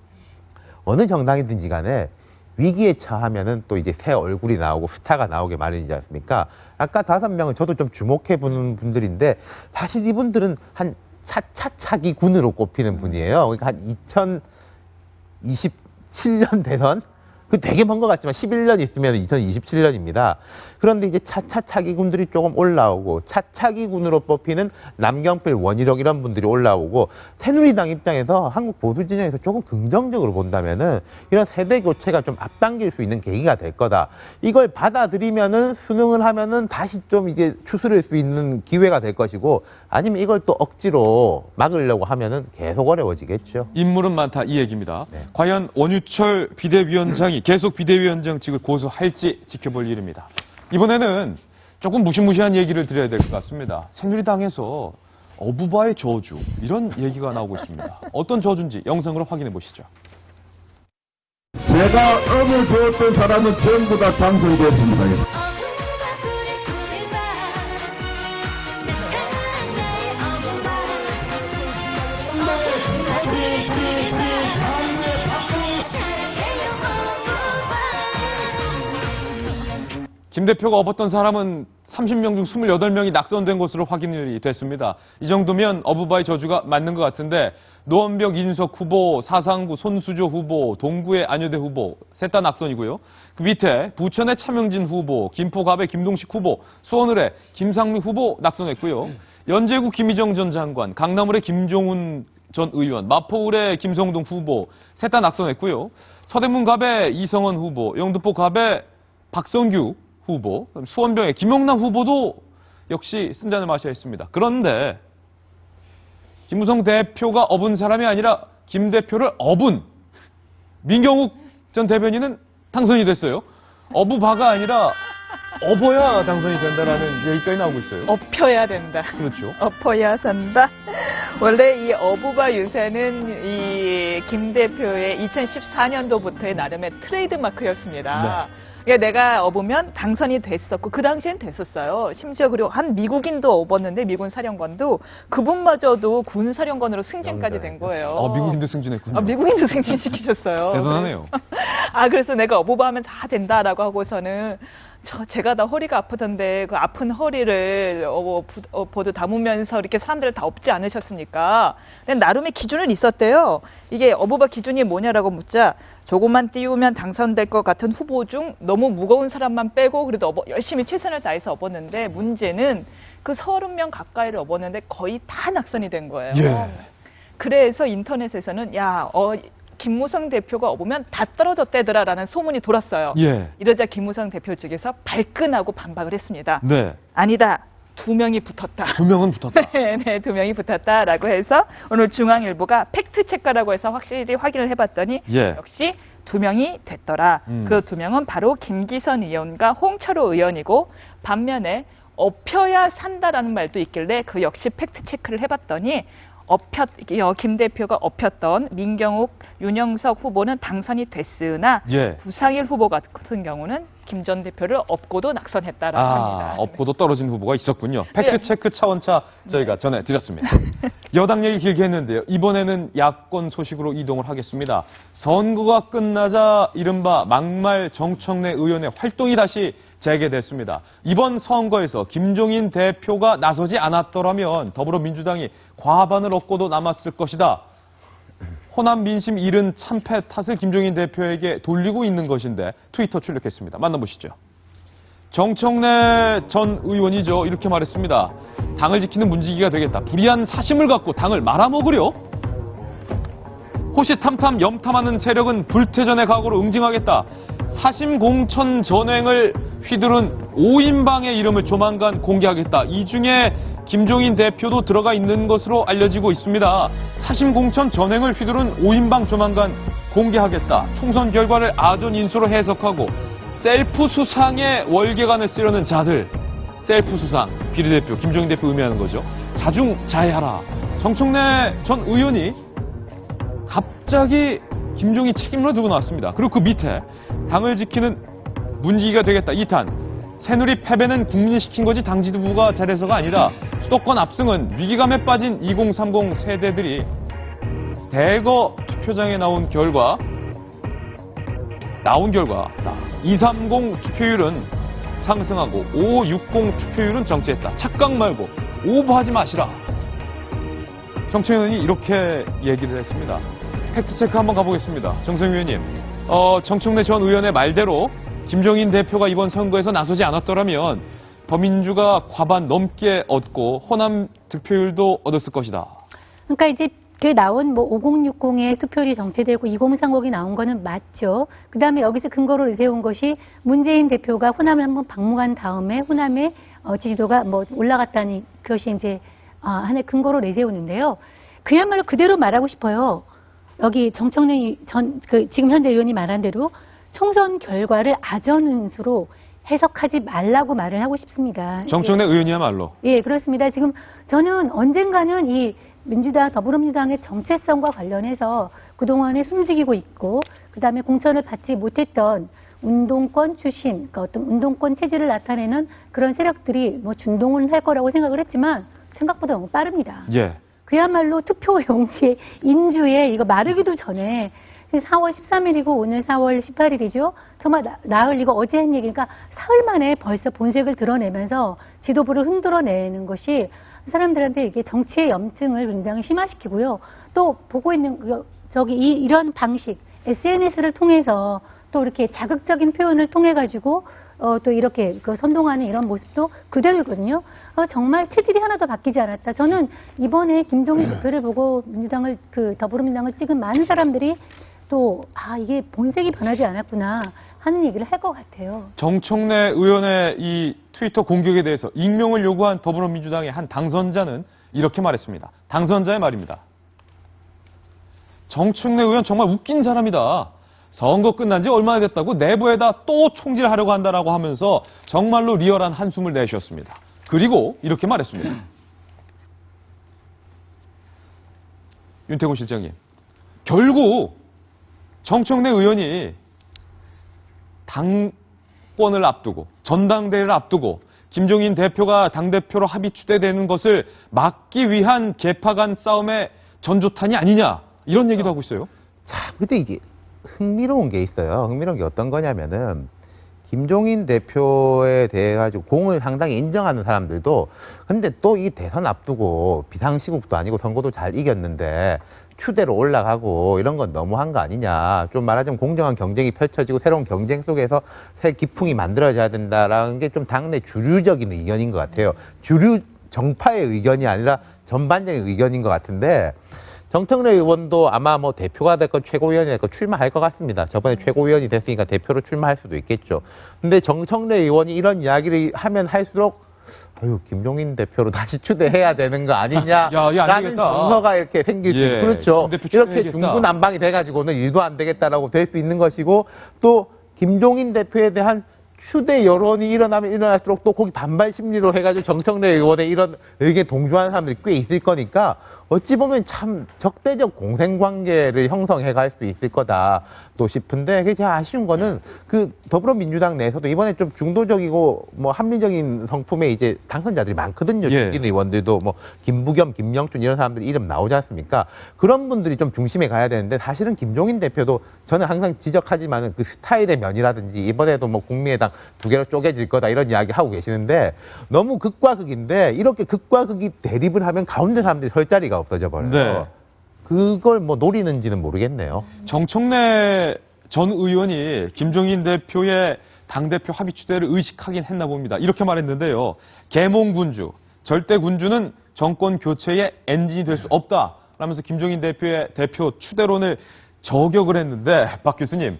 어느 정당이든지 간에 위기에 처하면은 또 이제 새 얼굴이 나오고 스타가 나오게 마련이지 않습니까? 아까 5명은 저도 좀 주목해 보는 분들인데 사실 이분들은 한 차차차기 군으로 꼽히는 분이에요. 그러니까 한 2027년 대선 그 되게 먼 것 같지만 11년 있으면 2027년입니다. 그런데 이제 차차차기군들이 조금 올라오고 차차기군으로 뽑히는 남경필, 원희룡 이런 분들이 올라오고 새누리당 입장에서 한국 보수 진영에서 조금 긍정적으로 본다면은 이런 세대 교체가 좀 앞당길 수 있는 계기가 될 거다. 이걸 받아들이면은 수능을 하면은 다시 좀 이제 추스릴 수 있는 기회가 될 것이고 아니면 이걸 또 억지로 막으려고 하면은 계속 어려워지겠죠. 인물은 많다 이 얘기입니다. 네. 과연 원유철 비대위원장이 계속 비대위원장직을 고수할지 지켜볼 일입니다. 이번에는 조금 무시무시한 얘기를 드려야 될 것 같습니다. 새누리당에서 어부바의 저주 이런 얘기가 나오고 있습니다. 어떤 저주인지 영상으로 확인해 보시죠. 제가 업을 주었던 사람은 전부 다 당선이 됐습니다. 김 대표가 업었던 사람은 30명 중 28명이 낙선된 것으로 확인이 됐습니다. 이 정도면 어부바의 저주가 맞는 것 같은데 노원벽 이준석 후보, 사상구 손수조 후보, 동구의 안효대 후보 셋 다 낙선이고요. 그 밑에 부천의 차명진 후보, 김포갑의 김동식 후보, 수원을의 김상미 후보 낙선했고요. 연제구 김희정 전 장관, 강남을의 김종훈 전 의원, 마포을의 김성동 후보 셋 다 낙선했고요. 서대문갑의 이성원 후보, 영등포갑의 박성규 후보, 수원병의 김용남 후보도 역시 쓴잔을 마셔야 했습니다. 그런데 김무성 대표가 업은 사람이 아니라 김 대표를 업은 민경욱 전 대변인은 당선이 됐어요. 어부바가 아니라 업어야 당선이 된다라는 얘기까지 나오고 있어요. 업혀야 된다. 그렇죠. 엎어야 산다. 원래 이 어부바 유세는 이 김 대표의 2014년도부터의 나름의 트레이드 마크였습니다. 네. 그러니까 내가 업으면 당선이 됐었고 그 당시엔 됐었어요. 심지어 그리고 한 미국인도 업었는데 미군 사령관도 그분마저도 군 사령관으로 승진까지 된 거예요. 미국인도 승진했군요. 제가 다 허리가 아프던데 그 아픈 허리를 보드 담으면서 이렇게 사람들을 다 업지 않으셨습니까? 근데 나름의 기준은 있었대요. 이게 어부바 기준이 뭐냐라고 묻자 조금만 띄우면 당선될 것 같은 후보 중 너무 무거운 사람만 빼고 그래도 열심히 최선을 다해서 업었는데 문제는 그 30명 가까이를 업었는데 거의 다 낙선이 된 거예요. 예. 그래서 인터넷에서는 김무성 대표가 업으면 다 떨어졌대더라라는 소문이 돌았어요. 예. 이러자 김무성 대표 측에서 발끈하고 반박을 했습니다. 네. 아니다. 2명이 붙었다. 2명은 붙었다. 네, 2명이 붙었다라고 해서 오늘 중앙일보가 팩트체크라고 해서 확실히 확인을 해봤더니 예. 역시 2명이 됐더라. 그 2명은 바로 김기선 의원과 홍철호 의원이고 반면에 업혀야 산다라는 말도 있길래 그 역시 팩트체크를 해봤더니 김 대표가 업혔던 민경욱, 윤영석 후보는 당선이 됐으나 예. 부상일 후보 같은 경우는 김 전 대표를 업고도 낙선했다라고 합니다. 업고도 떨어진 후보가 있었군요. 팩트체크 차원차 저희가 전해드렸습니다. 여당 얘기 길게 했는데요. 이번에는 야권 소식으로 이동을 하겠습니다. 선거가 끝나자 이른바 막말 정청래 의원의 활동이 다시 재개됐습니다. 이번 선거에서 김종인 대표가 나서지 않았더라면 더불어민주당이 과반을 얻고도 남았을 것이다. 호남 민심 잃은 참패 탓을 김종인 대표에게 돌리고 있는 것인데 트위터 출력했습니다. 만나보시죠. 정청래 전 의원이죠. 이렇게 말했습니다. 당을 지키는 문지기가 되겠다. 불의한 사심을 갖고 당을 말아먹으려? 호시탐탐 염탐하는 세력은 불태전의 각오로 응징하겠다. 사심공천 전횡을 휘두른 5인방의 이름을 조만간 공개하겠다. 이 중에 김종인 대표도 들어가 있는 것으로 알려지고 있습니다. 사심공천 전횡을 휘두른 5인방 조만간 공개하겠다. 총선 결과를 아전인수로 해석하고 셀프 수상에 월계관을 쓰려는 자들. 셀프 수상, 비례대표, 김종인 대표 의미하는 거죠. 자중자애하라. 정청래 전 의원이 갑자기 김종인 책임으로 두고 나왔습니다. 그리고 그 밑에 당을 지키는 문지기가 되겠다. 2탄. 새누리 패배는 국민이 시킨 거지 당 지도부가 잘해서가 아니라 수도권 압승은 위기감에 빠진 2030 세대들이 대거 투표장에 나온 결과 230 투표율은 상승하고 560 투표율은 정체했다. 착각 말고 오버하지 마시라. 정청래 의원이 이렇게 얘기를 했습니다. 팩트체크 한번 가보겠습니다. 정성희 의원님, 정청래 전 의원의 말대로 김종인 대표가 이번 선거에서 나서지 않았더라면 더민주가 과반 넘게 얻고 호남 득표율도 얻었을 것이다. 그러니까 이제 그 나온 5060의 투표율이 정체되고 2030이 나온 거는 맞죠. 그 다음에 여기서 근거로 세운 것이 문재인 대표가 호남을 한번 방문한 다음에 호남의 지지도가 올라갔다는 그것이 이제 하나의 근거로 내세우는데요. 그야말로 그대로 말하고 싶어요. 여기 정청래 지금 현재 의원이 말한 대로 총선 결과를 아전운수로 해석하지 말라고 말을 하고 싶습니다. 정청래 의원이야말로. 예, 그렇습니다. 지금 저는 언젠가는 이 민주당, 더불어민주당의 정체성과 관련해서 그동안에 숨지기고 있고, 그 다음에 공천을 받지 못했던 운동권 출신, 그러니까 어떤 운동권 체질을 나타내는 그런 세력들이 준동을 할 거라고 생각을 했지만 생각보다 너무 빠릅니다. 예. 그야말로 투표 용지 인주에 이거 마르기도 전에 4월 13일이고 오늘 4월 18일이죠. 정말 나흘 이거 어제 한 얘기니까 사흘 만에 벌써 본색을 드러내면서 지도부를 흔들어내는 것이 사람들한테 이게 정치의 염증을 굉장히 심화시키고요. 또 보고 있는 이런 방식 SNS를 통해서 또 이렇게 자극적인 표현을 통해 가지고 또 이렇게 선동하는 이런 모습도 그대로거든요. 정말 체질이 하나도 바뀌지 않았다. 저는 이번에 김종인 대표를 보고 민주당을 더불어민주당을 찍은 많은 사람들이 또 이게 본색이 변하지 않았구나 하는 얘기를 할 것 같아요. 정청래 의원의 이 트위터 공격에 대해서 익명을 요구한 더불어민주당의 한 당선자는 이렇게 말했습니다. 당선자의 말입니다. 정청래 의원 정말 웃긴 사람이다. 선거 끝난 지 얼마나 됐다고 내부에다 또 총질하려고 한다라고 하면서 정말로 리얼한 한숨을 내쉬었습니다. 그리고 이렇게 말했습니다. 윤태곤 실장님, 결국 정청래 의원이 당권을 앞두고 전당대회를 앞두고 김종인 대표가 당대표로 합의 추대되는 것을 막기 위한 개파간 싸움의 전조탄이 아니냐 이런 얘기도 하고 있어요. 자, 근데 이게 흥미로운 게 있어요. 흥미로운 게 어떤 거냐면은 김종인 대표에 대해 가지고 공을 상당히 인정하는 사람들도 근데 또 이 대선 앞두고 비상시국도 아니고 선거도 잘 이겼는데 추대로 올라가고 이런 건 너무한 거 아니냐. 좀 말하자면 공정한 경쟁이 펼쳐지고 새로운 경쟁 속에서 새 기풍이 만들어져야 된다라는 게 좀 당내 주류적인 의견인 것 같아요. 주류 정파의 의견이 아니라 전반적인 의견인 것 같은데 정청래 의원도 아마 뭐 대표가 됐건 최고위원이 됐건 출마할 것 같습니다. 저번에 최고위원이 됐으니까 대표로 출마할 수도 있겠죠. 근데 정청래 의원이 이런 이야기를 하면 할수록 아유, 김종인 대표로 다시 추대해야 되는 거 아니냐라는 정서가 이렇게 생길 수 있고 그렇죠. 이렇게 중구난방이 돼가지고는 일도 안 되겠다라고 될 수 있는 것이고 또 김종인 대표에 대한 추대 여론이 일어나면 일어날수록 또 거기 반발 심리로 해가지고 정청래 의원의 이런 의견에 동조하는 사람들이 꽤 있을 거니까 어찌 보면 참 적대적 공생관계를 형성해 갈 수 있을 거다 또 싶은데 그게 제가 아쉬운 거는 그 더불어민주당 내에서도 이번에 좀 중도적이고 뭐 합리적인 성품의 이제 당선자들이 많거든요. 중진 의원들도 뭐 김부겸, 김영춘 이런 사람들이 이름 나오지 않습니까? 그런 분들이 좀 중심에 가야 되는데 사실은 김종인 대표도 저는 항상 지적하지만은 그 스타일의 면이라든지 이번에도 뭐 국민의당 두 개로 쪼개질 거다 이런 이야기 하고 계시는데 너무 극과 극인데 이렇게 극과 극이 대립을 하면 가운데 사람들이 설 자리가 없어져 버려요. 네. 그걸 뭐 노리는지는 모르겠네요. 정청래 전 의원이 김종인 대표의 당대표 합의 추대를 의식하긴 했나 봅니다. 이렇게 말했는데요. 계몽군주, 절대 군주는 정권 교체의 엔진이 될 수 없다. 라면서 김종인 대표의 대표 추대론을 저격을 했는데 박 교수님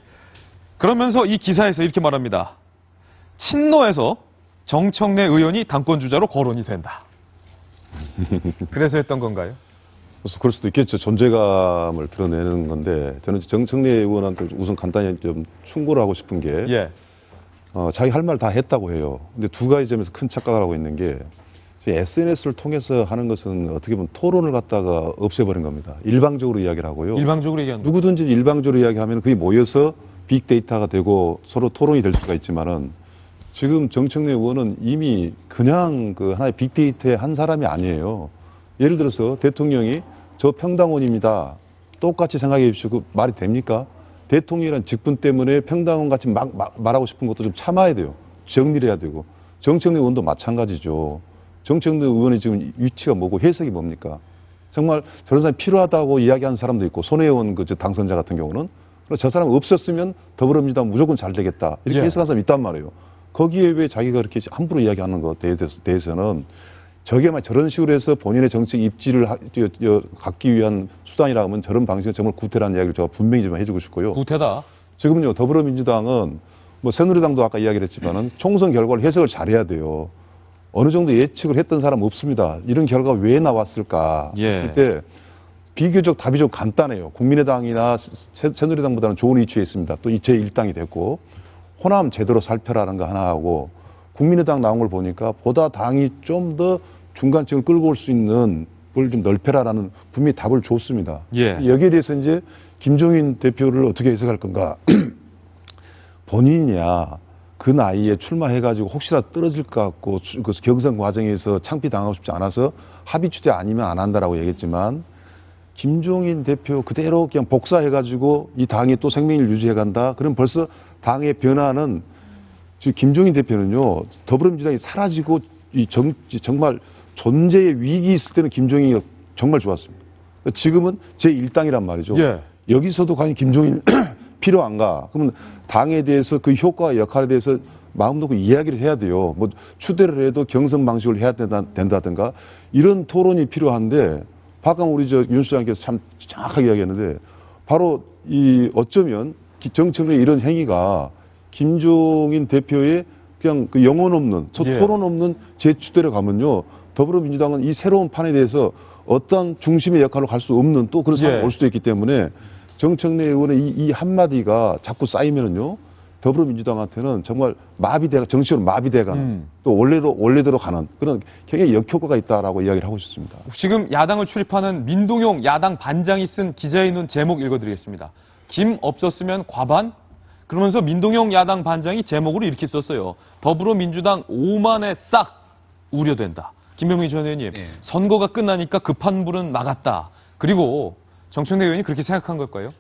그러면서 이 기사에서 이렇게 말합니다. 친노에서 정청래 의원이 당권주자로 거론이 된다. 그래서 했던 건가요? 그래서 그럴 수도 있겠죠. 존재감을 드러내는 건데 저는 정청래 의원한테 우선 간단히 좀 충고를 하고 싶은 게 자기 할 말 다 했다고 해요. 근데 두 가지 점에서 큰 착각을 하고 있는 게 SNS를 통해서 하는 것은 어떻게 보면 토론을 갖다가 없애버린 겁니다. 일방적으로 이야기를 하고요. 일방적으로 얘기하는 누구든지 일방적으로 이야기하면 그게 모여서 빅데이터가 되고 서로 토론이 될 수가 있지만은 지금 정청래 의원은 이미 그냥 그 하나의 빅데이터의 한 사람이 아니에요. 예를 들어서 대통령이 저 평당원입니다. 똑같이 생각해 주십시오. 그 말이 됩니까? 대통령이란 직분 때문에 평당원 같이 막 말하고 싶은 것도 좀 참아야 돼요. 정리를 해야 되고. 정청래 의원도 마찬가지죠. 정청래 의원의 지금 위치가 뭐고 해석이 뭡니까? 정말 저런 사람이 필요하다고 이야기하는 사람도 있고 손혜원 그 당선자 같은 경우는 저 사람 없었으면 더불어민주당 무조건 잘 되겠다. 이렇게 해석하는 사람이 있단 말이에요. 거기에 왜 자기가 그렇게 함부로 이야기하는 것에 대해서는 저게만 저런 식으로 해서 본인의 정책 입지를 갖기 위한 수단이라 하면 저런 방식은 정말 구태라는 이야기를 제가 분명히 좀 해주고 싶고요. 구태다. 지금요 더불어민주당은 뭐 새누리당도 아까 이야기를 했지만은 총선 결과를 해석을 잘해야 돼요. 어느 정도 예측을 했던 사람 없습니다. 이런 결과가 왜 나왔을까 했을 때 비교적 답이 좀 간단해요. 국민의당이나 새누리당보다는 좋은 위치에 있습니다. 또 제1당이 됐고 호남 제대로 살펴라는 거 하나 하고 국민의당 나온 걸 보니까 보다 당이 좀 더 중간층을 끌고 올 수 있는 걸 좀 넓혀라라는 분명히 답을 줬습니다. 여기에 대해서 이제 김종인 대표를 어떻게 해석할 건가. 본인이야 그 나이에 출마해가지고 혹시라도 떨어질 것 같고 그 경선 과정에서 창피당하고 싶지 않아서 합의 추대 아니면 안 한다라고 얘기했지만 김종인 대표 그대로 그냥 복사해가지고 이 당이 또 생명을 유지해간다. 그럼 벌써 당의 변화는 지금 김종인 대표는요 더불어민주당이 사라지고 정말 존재의 위기 있을 때는 김종인이 정말 좋았습니다. 지금은 제1당이란 말이죠. 여기서도 과연 김종인 필요한가? 그러면 당에 대해서 그 효과와 역할에 대해서 마음 놓고 이야기를 해야 돼요. 뭐 추대를 해도 경선 방식을 해야 된다든가 이런 토론이 필요한데 방금 우리 윤 수장께서 참 정확하게 이야기했는데 바로 이 어쩌면 정청래 이런 행위가 김종인 대표의 그냥 그 영혼 없는 토론 없는 재추대로 가면요 더불어민주당은 이 새로운 판에 대해서 어떤 중심의 역할로 갈 수 없는 또 그런 상황이 올 수도 있기 때문에 정청래 의원의 이 한마디가 자꾸 쌓이면은요 더불어민주당한테는 정말 정치적으로 마비돼가는 또 원래대로 가는 그런 굉장히 역효과가 있다라고 이야기를 하고 싶습니다. 지금 야당을 출입하는 민동용 야당 반장이 쓴 기자의 눈 제목 읽어드리겠습니다. 김 없었으면 과반? 그러면서 민동용 야당 반장이 제목으로 이렇게 썼어요. 더불어민주당 오만에 싹 우려된다. 김병민 전 의원님, 선거가 끝나니까 급한 불은 막았다. 그리고 정청래 의원이 그렇게 생각한 걸까요?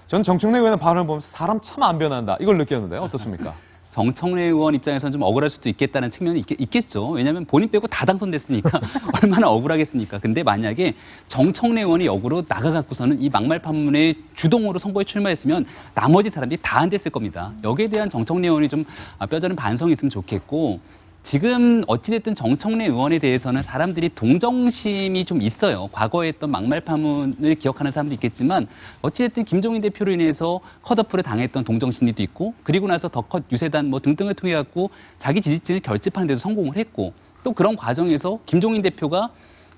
전 정청래 의원의 발언을 보면서 사람 참 안 변한다. 이걸 느꼈는데요. 어떻습니까? 정청래 의원 입장에서는 좀 억울할 수도 있겠다는 측면이 있겠죠. 왜냐하면 본인 빼고 다 당선됐으니까 얼마나 억울하겠습니까. 근데 만약에 정청래 의원이 역으로 나가갖고서는 이 막말 판문에 주동으로 선거에 출마했으면 나머지 사람들이 다 안 됐을 겁니다. 여기에 대한 정청래 의원이 좀 뼈저린 반성이 있으면 좋겠고, 지금 어찌됐든 정청래 의원에 대해서는 사람들이 동정심이 좀 있어요. 과거에 했던 막말 파문을 기억하는 사람도 있겠지만 어찌됐든 김종인 대표로 인해서 컷오프를 당했던 동정심리도 있고, 그리고 나서 더 컷 유세단 뭐 등등을 통해 갖고 자기 지지층을 결집하는 데도 성공을 했고, 또 그런 과정에서 김종인 대표가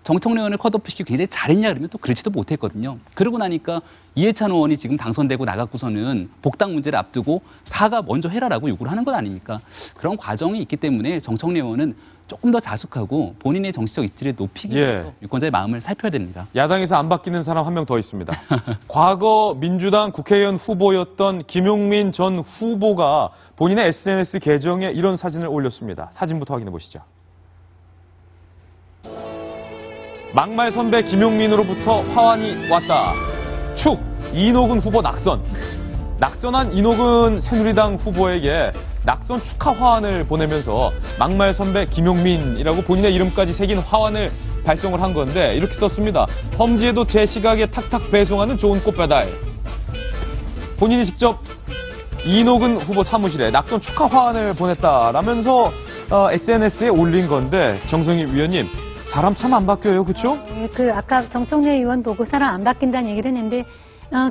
정청래 의원을 컷오프시키고 굉장히 잘했냐 그러면 또 그렇지도 못했거든요. 그러고 나니까 이해찬 의원이 지금 당선되고 나갔고서는 복당 문제를 앞두고 사과 먼저 해라라고 요구를 하는 것 아닙니까? 그런 과정이 있기 때문에 정청래 의원은 조금 더 자숙하고 본인의 정치적 입지를 높이기 위해서 유권자의 마음을 살펴야 됩니다. 야당에서 안 바뀌는 사람 한 명 더 있습니다. 과거 민주당 국회의원 후보였던 김용민 전 후보가 본인의 SNS 계정에 이런 사진을 올렸습니다. 사진부터 확인해 보시죠. 막말 선배 김용민으로부터 화환이 왔다. 축! 이노근 후보 낙선. 낙선한 이노근 새누리당 후보에게 낙선 축하 화환을 보내면서 막말 선배 김용민이라고 본인의 이름까지 새긴 화환을 발송을 한 건데 이렇게 썼습니다. 험지에도 제 시각에 탁탁 배송하는 좋은 꽃 배달. 본인이 직접 이노근 후보 사무실에 낙선 축하 화환을 보냈다라면서 SNS에 올린 건데, 정성희 위원님, 사람 참 안 바뀌어요, 그렇죠? 아까 정청래 의원 보고 사람 안 바뀐다는 얘기를 했는데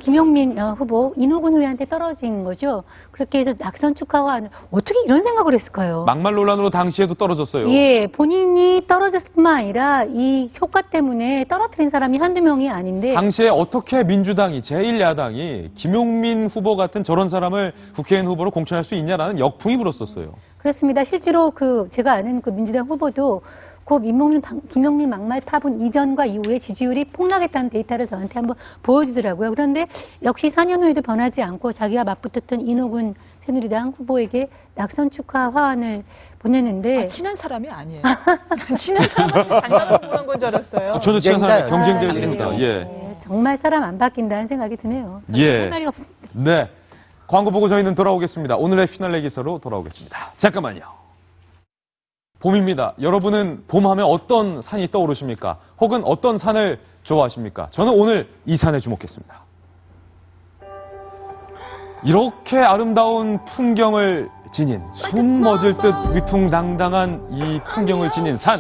김용민 후보 이노근 후보한테 떨어진 거죠. 그렇게 해서 낙선 축하와 어떻게 이런 생각을 했을까요? 막말 논란으로 당시에도 떨어졌어요. 예, 본인이 떨어졌을 뿐만 아니라 이 효과 때문에 떨어뜨린 사람이 한두 명이 아닌데, 당시에 어떻게 민주당이, 제1야당이 김용민 후보 같은 저런 사람을 국회의원 후보로 공천할 수 있냐라는 역풍이 불었었어요. 그렇습니다. 실제로 제가 아는 민주당 후보도 김용민 막말 파문 이전과 이후에 지지율이 폭락했다는 데이터를 저한테 한번 보여주더라고요. 그런데 역시 4년 후에도 변하지 않고 자기가 맞붙었던 이노근 새누리당 후보에게 낙선 축하 화환을 보냈는데, 친한 사람이 아니에요. 친한 사람이 장난으로 보낸 건 줄 알았어요. 저도 친한 사람이 경쟁자였습니다. 예. 정말 사람 안 바뀐다는 생각이 드네요. 예. 할 말이 없습니다. 네. 광고 보고 저희는 돌아오겠습니다. 오늘의 피날레 기사로 돌아오겠습니다. 잠깐만요. 봄입니다. 여러분은 봄하면 어떤 산이 떠오르십니까? 혹은 어떤 산을 좋아하십니까? 저는 오늘 이 산에 주목했습니다. 이렇게 아름다운 풍경을 지닌, 숨 멎을 듯 위풍당당한 이 풍경을 지닌 산,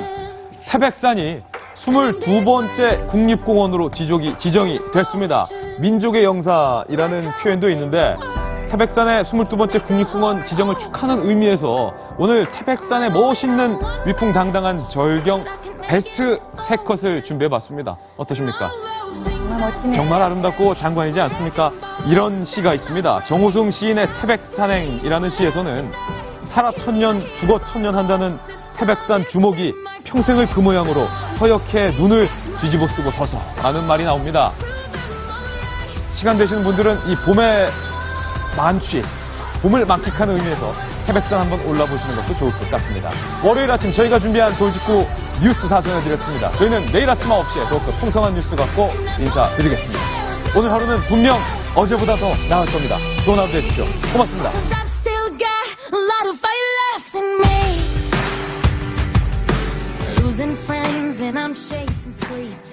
태백산이 22번째 국립공원으로 지정이 됐습니다. 민족의 영사이라는 표현도 있는데, 태백산의 22번째 국립공원 지정을 축하하는 의미에서 오늘 태백산의 멋있는 위풍당당한 절경 베스트 3컷을 준비해봤습니다. 어떠십니까? 정말 멋지네요. 정말 아름답고 장관이지 않습니까? 이런 시가 있습니다. 정호승 시인의 태백산행이라는 시에서는 살아 천년, 죽어 천년 한다는 태백산 주목이 평생을 그 모양으로 허옇게 눈을 뒤집어 쓰고 서서 라는 말이 나옵니다. 시간 되시는 분들은 이 봄의 만취, 봄을 만끽하는 의미에서 태백산 한번 올라보시는 것도 좋을 것 같습니다. 월요일 아침 저희가 준비한 돌직구 뉴스 다 전해드렸습니다. 저희는 내일 아침 9시에 더욱더 풍성한 뉴스 갖고 인사드리겠습니다. 오늘 하루는 분명 어제보다 더 나을 겁니다. 좋은 하루 되십시오. 고맙습니다. Losing friends and I'm chasing sleep.